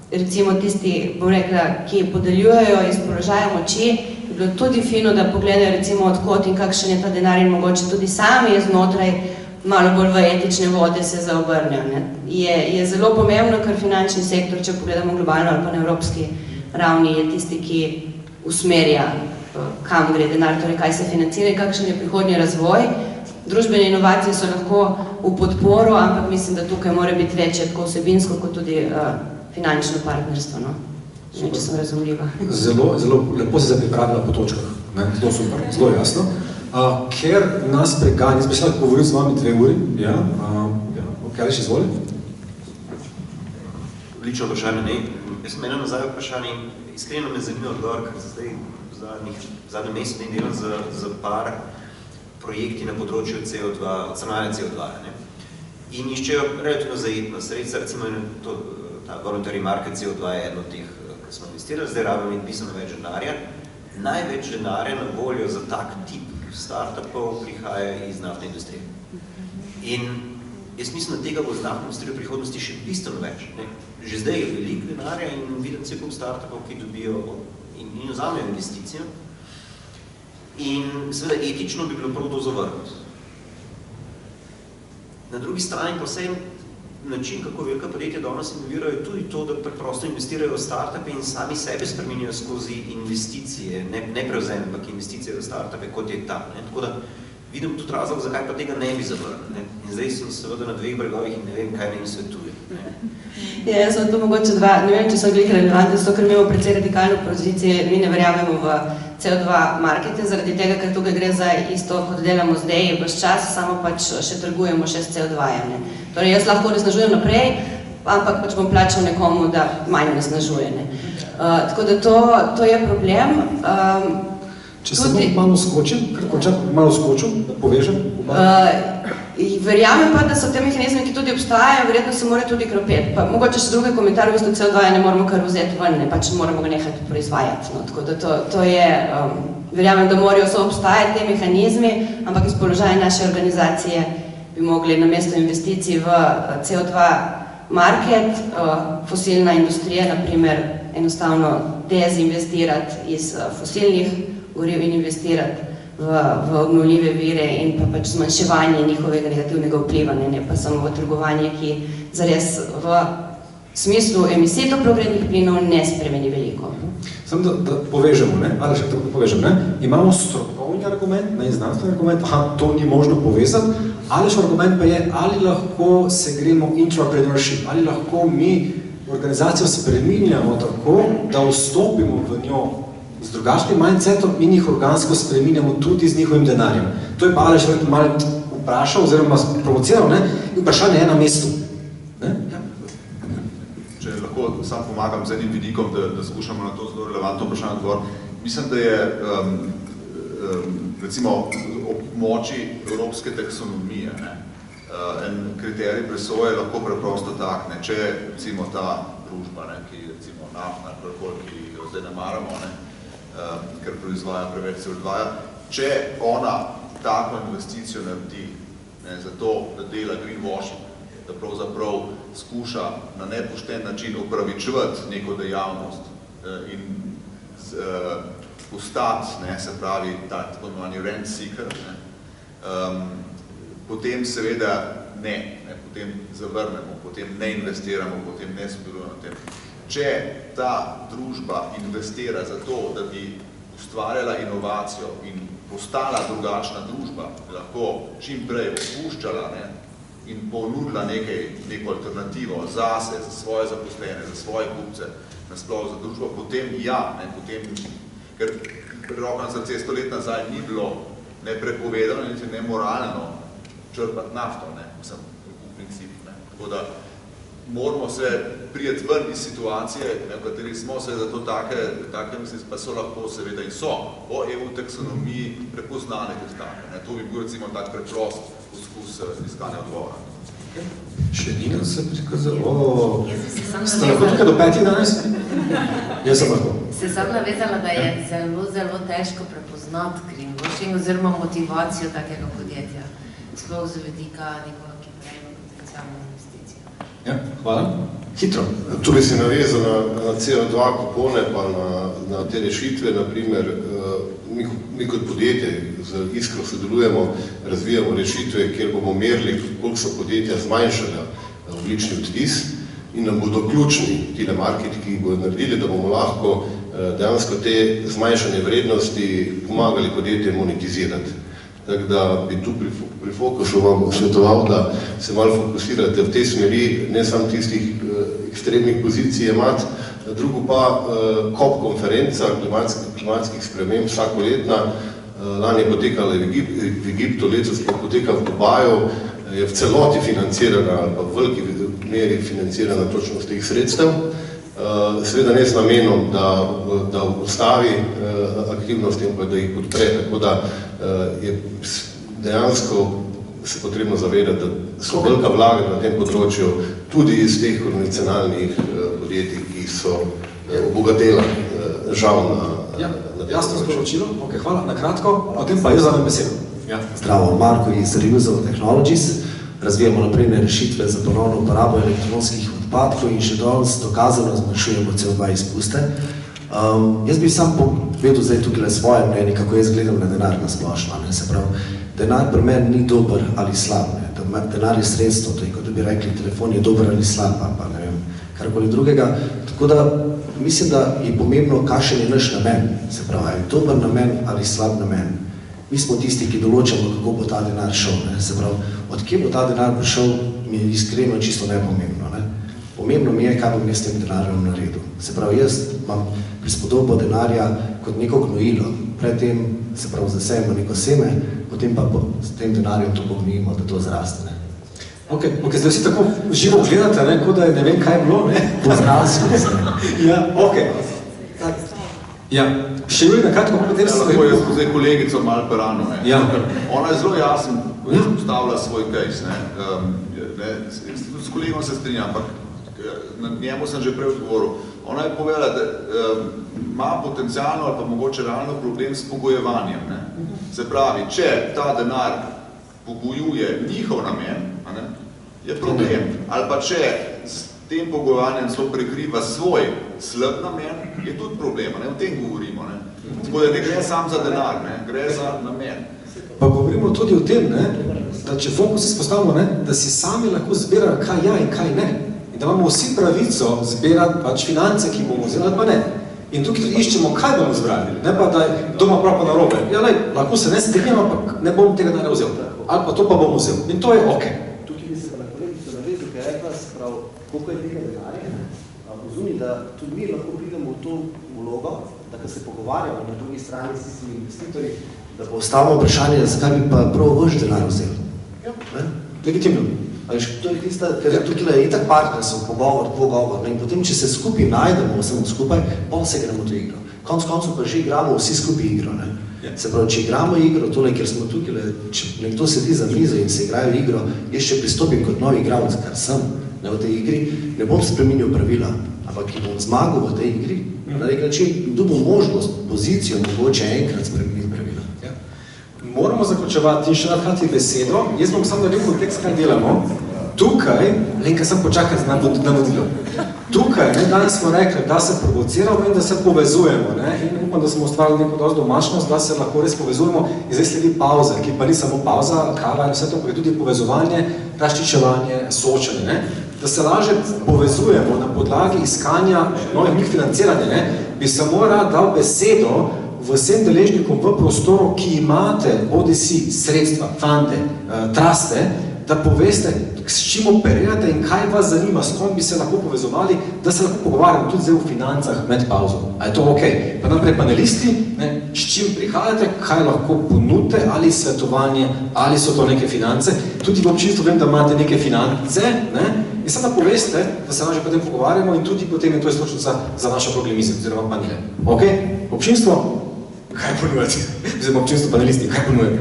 recimo tisti, bom rekla, ki podeljujejo iz položaja moči, je bilo tudi fino, da pogledajo recimo odkot in kakšen je ta denar in mogoče tudi sami je znotraj malo bolj v etične vode se zaobrnejo. Je zelo pomembno, ker finančni sektor, če pogledamo globalno ali pa na evropski ravni, je tisti, ki usmerja, kam gre denar, torej kaj se financira in kakšen je prihodnji razvoj. Družbene inovacije so lahko v podporo, ampak mislim, da tukaj mora biti večje tako vsebinsko, kot tudi finančno partnerstvo, no. Ne, če sem razumljiva. Zelo lepo se pripravila po točkah, ne, zelo super, zelo jasno. Ker nas preganja, jaz bi še govoril z vami 2 uri, ja, ok, ali še izvoli? Odlično vprašanje, ne, jaz sem eno nazaj vprašanje in iskreno me zanima odgovor, ker zdaj v zadnjem mesecu ne delam za par projekti na področju CO2, odsrnanja CO2, ne, in iščejo relativno zajetno sredstva, recimo ta voluntary market CO2 je eno od teh, ki smo investirali, zdaj rabimo bistveno več denarja. Največ denarja na voljo za tak tip startupov prihaja iz naftne industrije. In jaz mislim, da tega bo z naftno industrijo v prihodnosti še bistveno več. Ne? Že zdaj je veliko denarja in vidim cel kup startupov, ki dobijo in vzamejo investicijo. In seveda etično bi bilo prav to zavrniti. Na drugi strani pa vsem način, kako velika podjetja danes inovirajo, je tudi to, da preprosto investirajo v startupe in sami sebe spreminjajo skozi investicije, ne prevzem, ampak investicije v startupe, kot je ta. Ne? Tako da vidim tudi razlog, zakaj pa tega ne bi zavrnili. In zdaj sem seveda na 2 bregovih in ne vem, kaj ne svetujem. Ja, jaz sem to mogoče ne vem, če so glih relevantni, zato ker imamo precej radikalno pozicije, mi ne verjamemo v CO2 markete, zaradi tega, ker tukaj gre za isto, kot delamo zdaj, je vse čas, samo pač še trgujemo še s CO2-jem. Torej, jaz lahko onesnažujem naprej, ampak pač bom plačal nekomu, da manj onesnažuje. Tako da to je problem. Če se malo skočim, da povežem? Verjamem pa, da so te mehanizme, ki tudi obstajajo, verjetno se mora tudi kropeti. Pa mogoče še drugi komentar, v bistvu CO2 ne moramo kar vzeti ven, ne, pač moramo ga nehati proizvajati. No, tako da to je, verjamem, da morajo so obstajati te mehanizmi, ampak iz položaja naše organizacije bi mogli namesto investicij v CO2 market, fosilna industrija, naprimer, enostavno dezinvestirati iz fosilnih goriv in investirati v obnovljive vire in pa pač zmanjševanje njihovega negativnega vpliva, ne pa samo v trgovanje, ki zares v smislu emisij toplogrednih plinov ne spremeni veliko. Samo da povežemo, ali še tako povežem, imamo strokovni argument, znanstveni argument, to ni možno povezati, ali še argument pa je, ali lahko se gremo intrapreneurship, ali lahko mi organizacijo spreminjamo tako, da vstopimo v njo z drugačnim mindsetom in jih organsko spreminjamo tudi z njihovim denarjem. To je pa Aleš malo vprašal oziroma provociral, in vprašanje je na mestu. Če lahko sam pomagam z enim vidikom, da skušamo na to zelo relevantno vprašanje odgovor. Mislim, da je recimo ob moči evropske taksonomije en kriterij presoje lahko preprosto tak, če recimo ta družba, ki je recimo naftna, ki jo zdaj ne maramo, ker proizvaja preveč CO2, če ona tako investicijo naredi za to, da dela greenwashing, da pravzaprav skuša na nepošten način upravičevati neko dejavnost in postati, se pravi, tako imenovani rent seeker, potem seveda potem zavrnemo, potem ne investiramo, potem ne sodelujemo na tem. Če ta družba investira za to, da bi ustvarjala inovacijo in postala drugačna družba, lahko čim prej opuščala in ponudila neko alternativo zase, za svoje zaposlene, za svoje kupce, nasploh za družbo, potem ker roko na srce 100 let nazaj ni bilo ne prepovedano, niti ne moralno črpati nafto, v principu. Tako da moramo se prijeti ven iz situacije, v kateri smo se zato take mislim, pa so lahko seveda in so po EU taksonomiji prepoznane kot take. To bi bil recimo tak preprost poskus iskanja odgovora. Še Nina se prikazalo. Ste lahko tukaj do 5 danes? Jaz sem lahko. Se sam navezala, da je zelo težko prepoznati greenwashing oziroma motivacijo takega podjetja. Sploh z vidika nekoga, ki prejme potencijalno investicijo. Ja, hvala. Hitro. Tu bi se navezal na CO2 kupone, pa na te rešitve, naprimer, mi kot podjetje z Iskro sodelujemo, razvijamo rešitve, kjer bomo merili, koliko so podjetja zmanjšala ogljični odtis in nam bodo ključni telemarketi, ki jih bodo naredili, da bomo lahko dejansko te zmanjšane vrednosti pomagali podjetje monetizirati. Tako da bi tu pri fokusu vam svetoval, da se malo fokusirate v tej smeri, ne samo tistih ekstremnih pozicij imati, drugo pa COP konferenca klimatskih sprememb vsakoletna, lani je potekala v Egiptu, letos pa poteka v Dubaju, je v celoti financirana ali pa v veliki meri financirana točno z teh sredstev. Seveda ne z namenom, da ustavi aktivnosti in da jih podpre, tako da je dejansko se potrebno zavedati, da so velika vlaganja na tem področju tudi iz teh konvencionalnih podjetij, ki so obogatela žal na jasno sporočilo, hvala, na kratko, potem pa jaz zavem besedo. Zdravo, Marko iz Reusable Technologies. Razvijamo napredne rešitve za ponovno uporabo elektronskih odpadkov in še danes dokazano zmanjšujemo CO2 izpuste. Jaz bi sam povedal zdaj tukaj svoje mnenje, kako jaz gledam na denar na splošno. Se pravi, denar pri meni ni dober ali slab. Denar je sredstvo, to je kot da bi rekli, telefon je dober ali slab, pa ne vem, karkoli drugega. Tako da mislim, da je pomembno, kakšen je naš namen. Se pravi, je dober namen ali slab namen. Mi smo tisti, ki določamo, kako bo ta denar šel. Se pravi, odkje bo ta denar prišel, mi je iskreno čisto nepomembno. Pomembno mi je, kaj bom jaz s tem denarjem naredil. Se pravi, jaz imam prispodobo denarja kot neko gnojilo. Predtem, se pravi, zasejemo neko seme, potem pa s tem denarjem to pomnimo, da to zraste. Ok, zdaj vsi tako živo gledate, kot da ne vem, kaj je bilo, Poznali smo se. Ja, ok. Ja, še Juli, na kratko, potem se lahko jaz zdaj kolegico malo perano. Ona je zelo jasno postavila svoj case. S kolegom se strinjam, ampak njemu sem že prej odgovoril. Ona je povedala, da ima potencialno ali pa mogoče realno problem s pogojevanjem. Se pravi, če ta denar pogojuje njihov namen, je problem. Ali pa če s tem pogojevanjem celo prekriva svoj slab namen, je tudi problem. O tem govorimo. Tako da ne gre samo za denar, gre za namen. Pa govorimo tudi o tem, da če fokus izpostavimo, da si sami lahko zbirajo, kaj ja in kaj ne. In in da imamo vsi pravico zbirati pač finance, ki bomo vzeli, ali pa ne. In tukaj iščemo, kaj bomo zbrali, ne pa, da je doma prav pa narobe. Ja, lahko se ne strinjam, ampak ne bom tega denarja vzel. Ali pa to pa bom vzel. In to je okej. Tukaj bi se lahko navezal, ker je rekla, sprav, koliko je tega denarja, pozumi, da tudi mi lahko pridemo v to vlogo, da ko se pogovarjamo na drugi strani s tistimi investitorji, da postavimo vprašanje, zakaj bi pa prav vaš denar vzel. Legitimno. To je tista, ker tukaj je itak partnerstvo, pogovor, in potem, če se skupaj najdemo vsem skupaj, pol se gremo to igro. Konc koncev pa že igramo vsi skupaj igro, ne. Se pravi, če igramo igro, tole, ker smo tukaj, če nekdo sedi za mizo in se igrajo igro, jaz še pristopim kot novi igralec, kar sem v tej igri, ne bom spremenil pravila, ampak ki bom zmagal v tej igri, na nek način dobil možnost, pozicijo, mogoče enkrat spremeniti pravila. Moramo zaključevati in še nadhati besedo. Jaz bom samo naredil kontekst, kaj delamo. Tukaj, Lenka, sem počakati na vodilo. Tukaj, danes smo rekli, da se provociramo in da se povezujemo. In upam, da smo ustvarili neko dosti domačnost, da se lahko res povezujemo in zdaj sledi pauza, ki pa ni samo pauza, kava in vse to, pa je tudi povezovanje, razčiščevanje, soočanje. Da se lažje povezujemo na podlagi iskanja novih financiranja, bi samo rad dal besedo vsem deležnikom v prostoru, ki imate bodisi sredstva, fante, traste, da poveste, s čim operirate in kaj vas zanima, s kom bi se lahko povezovali, da se lahko pogovarjamo tudi zdaj v financah med pauzo. A je to okej? Pa naprej panelisti, s čim prihajate, kaj lahko ponudite, ali svetovanje, ali so to neke finance. Tudi v občinstvu vem, da imate neke finance, in samo da poveste, da se lažje potem pogovarjamo in tudi potem je to izločnica za naše problemize, oziroma panele. Okej? Občinstvo? Kaj ponujete? Vzemo občinstvo panelisti, kaj ponujete?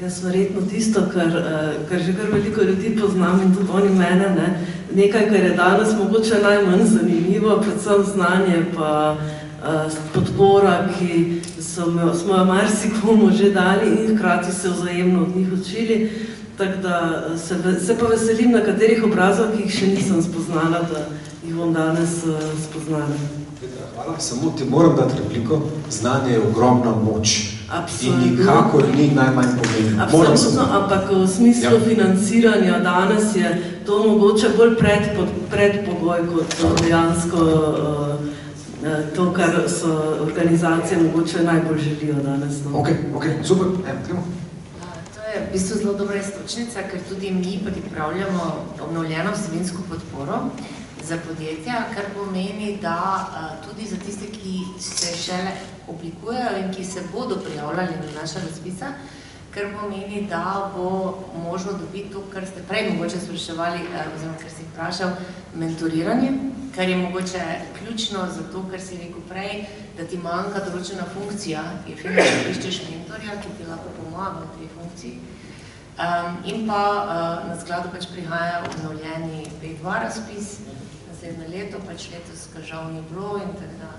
Jaz verjetno tisto, kar že kar veliko ljudi poznam in tudi oni mene, nekaj, kar je danes mogoče najmanj zanimivo, predvsem znanje pa podpora, ki smo jo marsikomu že dali in hkrati se vzajemno od njih učili. Tako da se pa veselim na katerih obrazov, ki jih še nisem spoznala, da jih bom danes spoznala. Petra, hvala. Samo ti moram dati repliko. Znanje je ogromna moč. Absolutno. In nikakor ni najmanj pomembno. Absolutno, ampak v smislu financiranja danes je to mogoče bolj predpogoj kot dejansko to, kar so organizacije mogoče najbolj želijo danes. Okej, super. To je v bistvu zelo dobra istočnica, ker tudi mi pripravljamo obnovljeno vsebinsko podporo za podjetja, kar pomeni, da tudi za tiste, ki se šele oblikujejo in ki se bodo prijavljali na naša razpisa, kar pomeni, da bo možno dobiti to, kar ste prej mogoče spraševali, oziroma kar si vprašal, mentoriranje, kar je mogoče ključno za to, kar si rekel prej, da ti manjka določena funkcija, je fino, da iščeš mentorja, ki ti lahko pomaga v tej funkciji. In pa na skladu pač prihaja obnovljeni P2 razpis, naslednje leto, pač letos ga žal ni bilo in tako da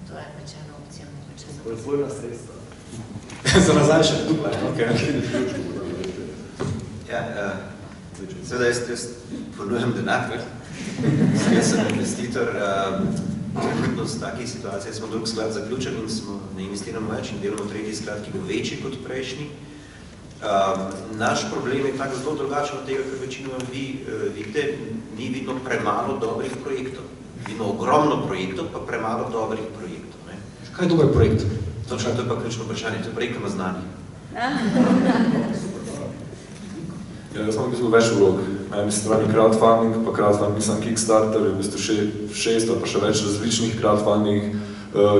to je pač ena opcija. Razvojna sredstva. Za nazaj še dupla, okej. Ja, seveda jaz ponujam denar, jaz sem investitor, trenutno z takih situacij smo drug sklad zaključen in smo ne investiramo več in delamo tretji sklad, ki bo večji kot prejšnji. Naš problem je tako zelo drugačen od tega, ker večino vi vidite, ni vidno premalo dobrih projektov. Vidno ogromno projektov, pa premalo dobrih projektov. Kaj je dober projekt? Točno, to je pa ključno vprašanje, to je projekt ima znanje. Jaz imam v bistvu več vlog. Na eni strani crowdfunding, pa crowdfunding nisem Kickstarter, je v bistvu šest ali pa še več različnih crowdfunding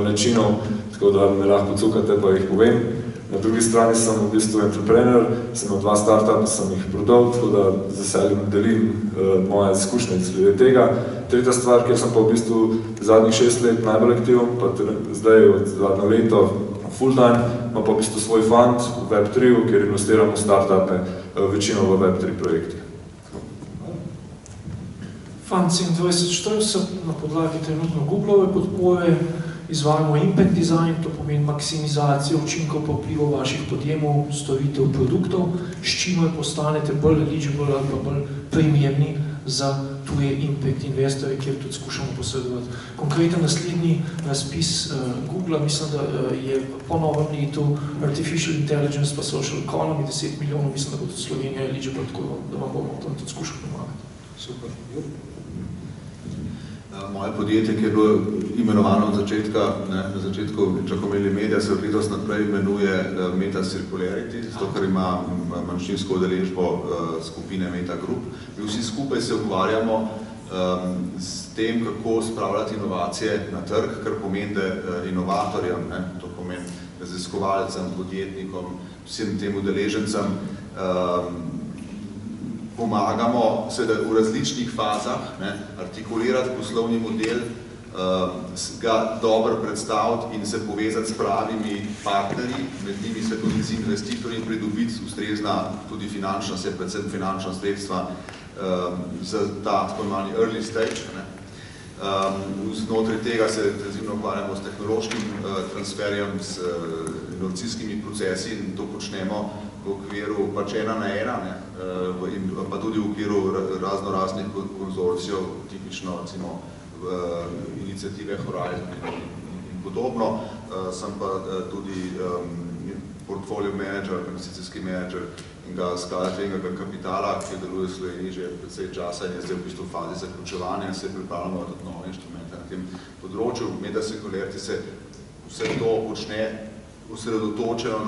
načinov, tako da me lahko cukate, pa jih povem. Na drugi strani sem v bistvu entrepreneur, sem imel 2 startupa, sem jih prodal, tako da z veseljem delim moje izkušnje glede tega. Tretja stvar, kjer sem pa v bistvu zadnjih 6 let najbolj aktiven, pa zdaj od zadnjo leto full time, imam pa v bistvu svoj fund v Web3, kjer investiramo startupe, večino v Web3 projekti. Fund 2740 na podlagi trenutno Googlove podpore izvajamo impact design, to pomeni maksimizacijo učinkov pa vplivov vaših podjemov, storitev, produktov, s čimer postanete bolj eligible ali pa bolj primerni za tuje impact investorje, kjer tudi skušamo posredovati. Konkreten naslednji razpis Google, mislim, da je po novem letu Artificial Intelligence pa Social Economy, 10 milijonov, mislim, da bo tudi Slovenija eligible, tako da vam bomo tam tudi skušali pomagati. Super. Moje podjetje, ki je bilo imenovano od začetka, na začetku Čakomeli Media, se od letos naprej imenuje Meta Circularity, zato ker ima manjšinsko udeležbo skupine Meta Group. Mi vsi skupaj se ukvarjamo s tem, kako spravljati inovacije na trg, kar pomeni, da inovatorjem, to pomeni raziskovalcem, podjetnikom, vsem tem udeležencem, pomagamo seveda v različnih fazah artikulirati poslovni model, ga dobro predstaviti in se povezati s pravimi partnerji, med njimi se tudi z investitorji pridobiti ustrezna tudi finančna, predvsem finančna sredstva za ta tako imenovani early stage. Znotraj tega se intenzivno ukvarjamo s tehnološkim transferjem, s inovacijskimi procesi in to počnemo v okviru pač 1 na 1, pa tudi v okviru raznoraznih konzorcijev, tipično recimo iniciative Horizon in podobno. Sem pa tudi portfolio manager, investicijski manager enega sklada tveganega kapitala, ki deluje v Sloveniji že precej časa in je zdaj v bistvu v fazi zaključevanja in se pripravljamo tudi nove inštrumente na tem področju. Meta Circularity se vse to počne osredotočeno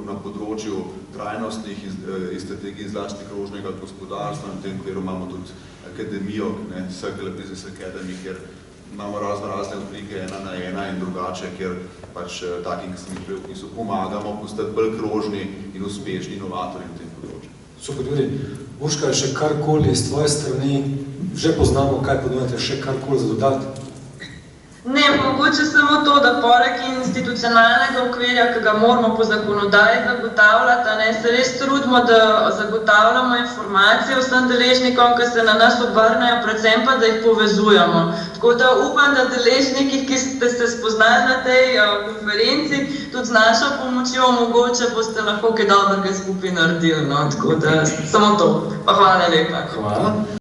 na področju trajnostnih strategij zlasti krožnega gospodarstva. Na tem okviru imamo tudi akademijo, Circular Business Academy, kjer imamo razne oblike 1 na 1 in drugače, kjer pač takih, ki sem jih prej opisal, pomagamo postati bolj krožni in uspešni inovatorji na tem področju. Super, Juri. Urška, še karkoli iz tvoje strani, že poznamo, kaj ponujate, še karkoli za dodati? Ne, mogoče samo to, da poleg institucionalnega okvirja, ki ga moramo po zakonodaji zagotavljati, se res trudimo, da zagotavljamo informacije vsem deležnikom, ki se na nas obrnejo, predvsem pa, da jih povezujemo. Tako da upam, da deležniki, ki ste se spoznali na tej konferenci, tudi z našo pomočjo mogoče boste lahko kaj dobrega skupaj naredili. Tako da samo to. Pa hvala lepa. Hvala.